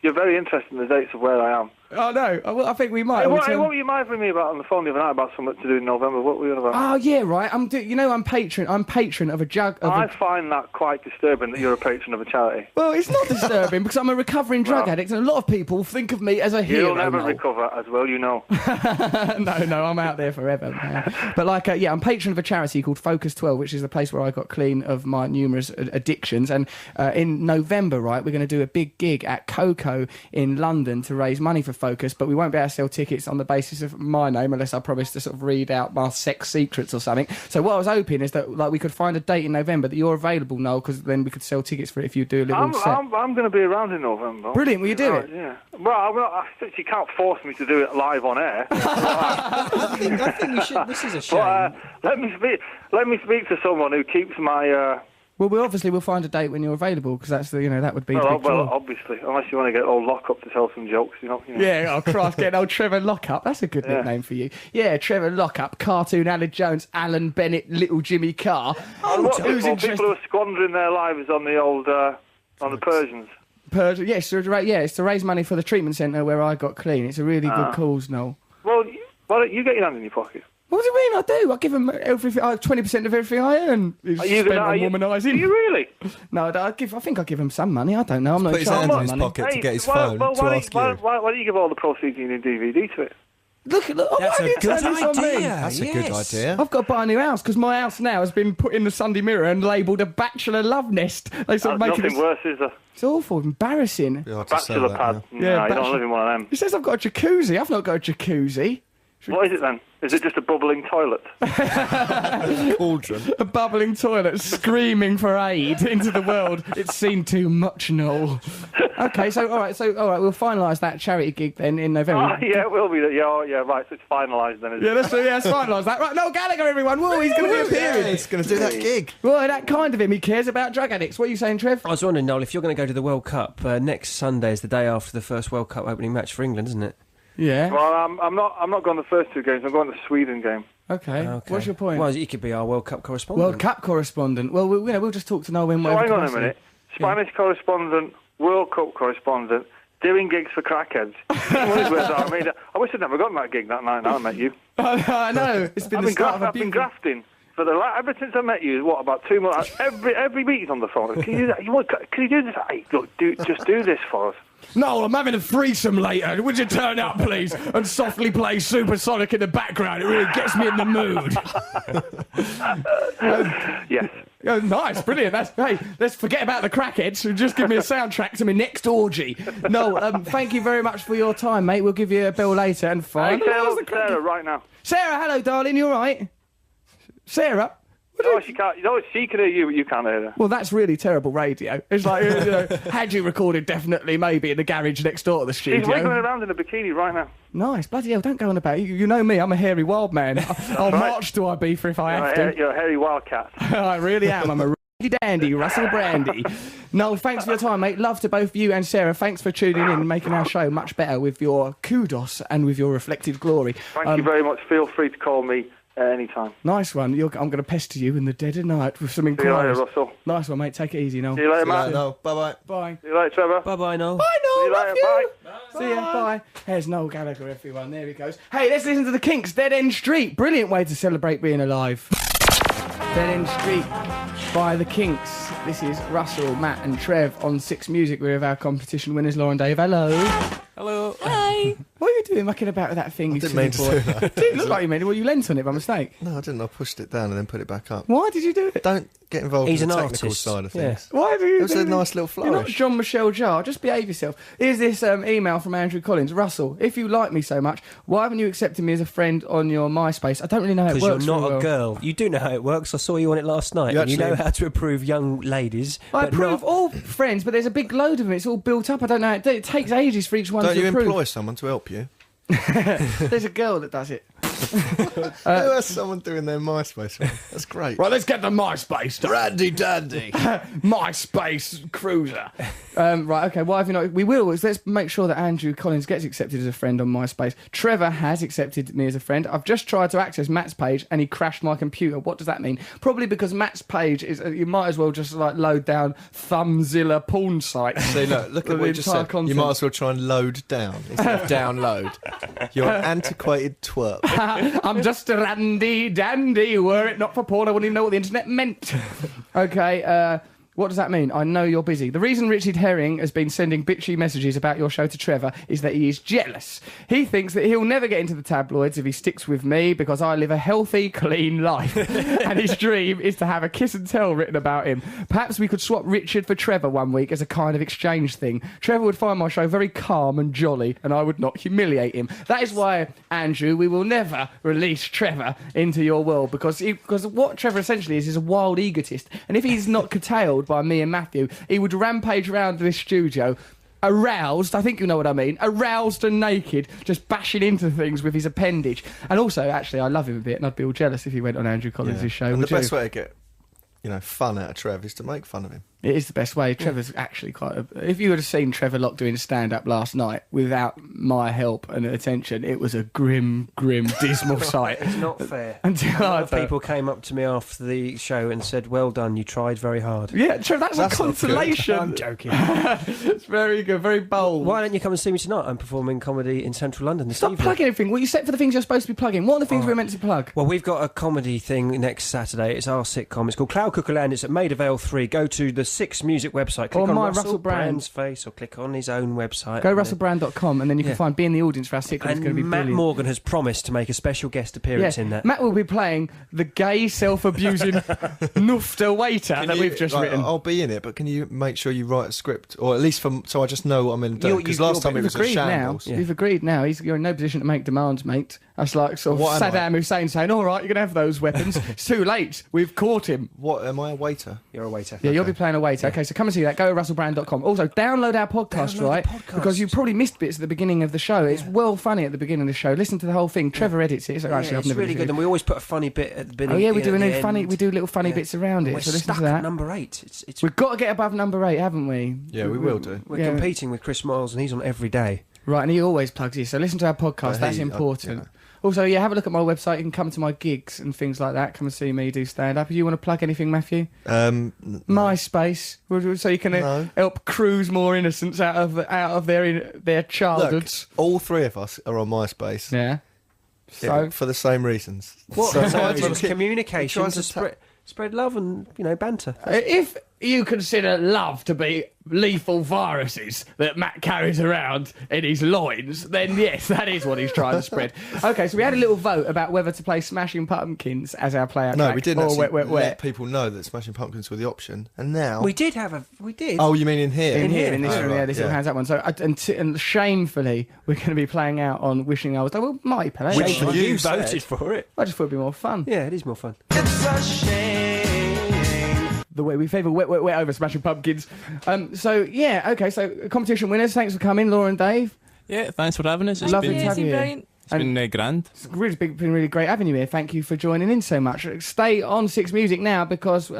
You're very interested in the dates of where I am. Oh no. Well, I think we might. What were you mithering me about on the phone the other night about something to do in November? What were you on about? Oh yeah, right. I'm patron of a jug. I find that quite disturbing that you're a patron of a charity. Well, it's not disturbing because I'm a recovering drug addict, and a lot of people think of me as a hero. You'll never recover, as well, you know. No, I'm out there forever. But I'm patron of a charity called Focus 12, which is the place where I got clean of my numerous addictions. And in November, right, we're going to do a big gig at Coco in London to raise money for Focus, but we won't be able to sell tickets on the basis of my name unless I promise to sort of read out my sex secrets or something. So what I was hoping is that we could find a date in November that you're available, Noel, because then we could sell tickets for it if you do a little set. I'm going to be around in November. Brilliant, will you do it? Yeah. Well, you can't force me to do it live on air. I think you should. This is a shame. But, let me speak to someone who keeps my. Well, we'll find a date when you're available, because that's that would be the big draw. Obviously, unless you want to get old Lockup to tell some jokes, you know. Yeah, oh Christ, getting old Trevor Lockup. That's a good nickname for you. Yeah, Trevor Lockup, cartoon Alan Jones, Alan Bennett, Little Jimmy Carr. People who are squandering their lives on the old on the Persians. Yes, it's to raise money for the treatment centre where I got clean. It's a really good cause, Noel. Well, you get your hand in your pocket. What do you mean? I do. I give them 20% of everything I earn. Spent on womanising. Do you really? No, I think I give him some money. I don't know. I'm not put his hand in his pocket to get his phone to ask you. Why don't you give all the proceeds in your DVD to it? Look, that's a good idea. That's a good idea. I've got to buy a new house because my house now has been put in the Sunday Mirror and labelled a bachelor love nest. Nothing worse, is there? It's awful, embarrassing. Bachelor pad. Yeah, you don't live in one of them. He says I've got a jacuzzi. I've not got a jacuzzi. What is it then? Is it just a bubbling toilet? Cauldron. A bubbling toilet screaming for aid into the world. It's seen too much, Noel. Okay, all right, we'll finalise that charity gig then in November. Oh, yeah, it will be. Yeah, right, so it's finalised then, isn't it? It's finalised that. Right, Noel Gallagher, everyone. Whoa, he's going to be appearing. He's going to do that gig. Well, that kind of him. He cares about drug addicts. What are you saying, Trev? I was wondering, Noel, if you're going to go to the World Cup, next Sunday is the day after the first World Cup opening match for England, isn't it? Yeah. Well, I'm not going to the first two games. I'm going to the Sweden game. Okay. What's your point? Well, you could be our World Cup correspondent. World Cup correspondent. Well, we'll just talk to Noel when we're. Hang on a minute. Spanish correspondent, World Cup correspondent, doing gigs for crackheads. I wish I'd never gotten that gig that night. Now I met you. I know. It's been I've been grafting ever since I met you. What, about 2 months? Every week he's on the phone. Can you do that? Can you do this? Hey, look, just do this for us. Noel, I'm having a threesome later. Would you turn up, please, and softly play Supersonic in the background? It really gets me in the mood. Yes. Oh, nice, brilliant. Hey, let's forget about the crackheads and just give me a soundtrack to my next orgy. Noel, thank you very much for your time, mate. We'll give you a bill later and fine. Hey, Sarah, right now. Sarah, hello, darling. You all right? Sarah? She can't. She can hear you, but you can't hear her. Well, that's really terrible radio. It's like, had you recorded definitely maybe in the garage next door to the studio. She's wiggling around in a bikini right now. Nice. Bloody hell, don't go on about it. You know me, I'm a hairy wild man. I'll march to Ibiza if I have to. You're a hairy wildcat. I really am. I'm a dandy, Russell Brandy. Noel, thanks for your time, mate. Love to both you and Sarah. Thanks for tuning in and making our show much better with your kudos and with your reflected glory. Thank you very much. Feel free to call me anytime. Nice one. I'm going to pester you in the dead of night with some inquiries. See you later, Russell. Nice one, mate. Take it easy, Noel. See you later, Matt. No, bye-bye. Bye. See you later, Trevor. Bye-bye, Noel. Bye, Noel. See you later. Bye. See ya. Bye. There's Noel Gallagher, everyone. There he goes. Hey, let's listen to the Kinks. Dead End Street. Brilliant way to celebrate being alive. Dead End Street by the Kinks. This is Russell, Matt and Trev on Six Music. We're with our competition winners, Lauren Dave. Hello. Hello. Hi. What are you doing mucking about with that thing? I didn't mean to do that. It didn't look like you meant it. Well, you leant on it by mistake. No, I didn't. I pushed it down and then put it back up. Why did you do it? Don't get involved He's in the an technical artist. side of things. Why do you It was do a this? nice little You're not flourish. Jean-Michel Jarre. Just behave yourself. Here's this email from Andrew Collins. Russell, if you like me so much, why haven't you accepted me as a friend on your MySpace? I don't really know how it works. Because you're not very a well. girl. You do know how it works. I saw you on it last night. You And you know actually- how to approve young ladies. I but approve not- all friends, but there's a big load of them. It's all built up. I don't know how it takes ages for each one Don't to you approve. employ someone to help you? There's a girl that does it. Who has someone doing their MySpace? That's great. Right, let's get the MySpace stuff. Randy Dandy. MySpace cruiser. Right, okay, why have you not... We will. Let's make sure that Andrew Collins gets accepted as a friend on MySpace. Trevor has accepted me as a friend. I've just tried to access Matt's page and he crashed my computer. What does that mean? Probably because Matt's page is... you might as well just, like, load down Thumbzilla porn sites. See, look at what you just said. Content. You might as well try and load down instead of download. You're an antiquated twerp. I'm just a randy dandy. Were it not for porn, I wouldn't even know what the internet meant. Okay, what does that mean? I know you're busy. The reason Richard Herring has been sending bitchy messages about your show to Trevor is that he is jealous. He thinks that he'll never get into the tabloids if he sticks with me because I live a healthy, clean life. And his dream is to have a kiss and tell written about him. Perhaps we could swap Richard for Trevor one week as a kind of exchange thing. Trevor would find my show very calm and jolly, and I would not humiliate him. That is why, Andrew, we will never release Trevor into your world because what Trevor essentially is a wild egotist. And if he's not curtailed by me and Matthew, he would rampage around this studio aroused, I think you know what I mean, aroused and naked, just bashing into things with his appendage. And also, actually, I love him a bit and I'd be all jealous if he went on Andrew Collins' show. And would the best you? way to get, fun out of Trev is to make fun of him. It is the best way. Trevor's actually quite if you would have seen Trevor Locke doing stand-up last night without my help and attention, it was a grim, dismal sight. It's not fair. Until a lot of people came up to me after the show and said, well done, you tried very hard. Yeah, Trevor, that's a consolation. I'm joking. It's very good, very bold. Why don't you come and see me tonight? I'm performing comedy in central London this Stop evening. plugging everything. Well, you set for the things you're supposed to be plugging. What are the things we're meant to plug? Well, we've got a comedy thing next Saturday. It's our sitcom. It's called Cloud Cooker Land. It's at Maid of Ale 3. Go to the Six Music website. Click Or on my Russell Russell Brand. Brand's face or click on his own website. Go russellbrand.com and then you can find Be in the Audience for our sitcom. It's And going to be Matt brilliant. Morgan has promised to make a special guest appearance in that. Matt will be playing the gay, self-abusing Nufta waiter that we've just written. I'll be in it, but can you make sure you write a script, or at least so I just know what I'm in to do? Because last time it was a shambles. You've agreed now. You're in no position to make demands, mate. That's like sort of What am Saddam Hussein saying, all right, you're going to have those weapons. It's too late. We've caught him. What, am I a waiter? You're a waiter. Yeah, you'll be playing a waiter. Okay, so come and see that. Go to russellbrand.com. Also, download our podcast, because you probably missed bits at the beginning of the show. It's well funny at the beginning of the show. Listen to the whole thing. Trevor edits it. So actually, I've it's never really good, and we always put a funny bit at the beginning. Oh yeah, we do at we do little funny bits around it. We're So listen stuck to that. at number 8. It's We've got to get above number 8, haven't we? Yeah, we will do. We're competing with Chris Miles, and he's on every day. Right, and he always plugs you. So listen to our podcast. That's important. Also, have a look at my website. You can come to my gigs and things like that. Come and see me do stand-up. Do you want to plug anything, Matthew? MySpace, so you can help cruise more innocents out of their childhoods. Look, all three of us are on MySpace. Yeah. So for the same reasons. What? So It's communication to spread love and banter. If you consider love to be lethal viruses that Matt carries around in his loins, then yes, that is what he's trying to spread. Okay, so we had a little vote about whether to play Smashing Pumpkins as our play-out track. No, we didn't or actually Wet, let people know that Smashing Pumpkins were the option, and now... We did. Oh, you mean in here? In this room, right, this little hands up one. So, and shamefully, we're going to be playing out on Wishing I Was... Well, might play. Which you voted for it. I just thought it'd be more fun. Yeah, it is more fun. It's a shame. The way we favour Wet over Smashing Pumpkins. So competition winners, thanks for coming, Laura and Dave. Yeah, thanks for having us. Lovely to have you here. It's been grand. It's been really great having you here. Thank you for joining in so much. Stay on Six Music now because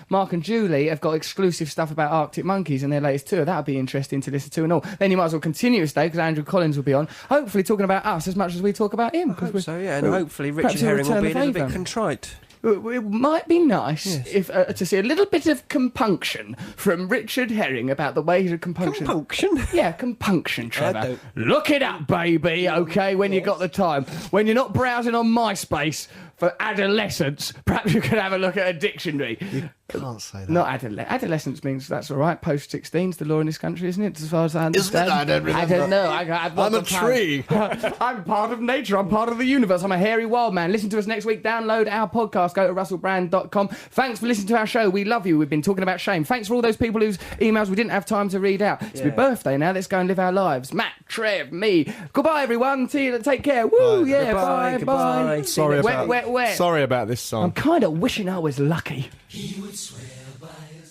Mark and Julie have got exclusive stuff about Arctic Monkeys and their latest tour. That'll be interesting to listen to and all. Then you might as well continue to stay because Andrew Collins will be on, hopefully talking about us as much as we talk about him. I hope so, yeah, and hopefully Richard Herring will be a little bit contrite. It might be nice if to see a little bit of compunction from Richard Herring about the way he's compunction. Compunction? Yeah, compunction, Trevor. Look it up, baby, okay, when you got the time. When you're not browsing on MySpace for adolescence, perhaps you could have a look at a dictionary. You can't say that. Not adolescence means that's all right. Post-16's the law in this country, isn't it? As far as I understand. Isn't it? I don't remember. I don't know. I'm a tree. I'm part of nature. I'm part of the universe. I'm a hairy wild man. Listen to us next week. Download our podcast. Go to russellbrand.com. Thanks for listening to our show. We love you. We've been talking about shame. Thanks for all those people whose emails we didn't have time to read out. It's my birthday now. Let's go and live our lives. Matt, Trev, me. Goodbye, everyone. See you. Take care. Woo, bye. yeah. Goodbye, Bye. Sorry about Wet. Sorry about this song. I'm kind of wishing I was lucky.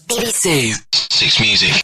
BBC 6 Music.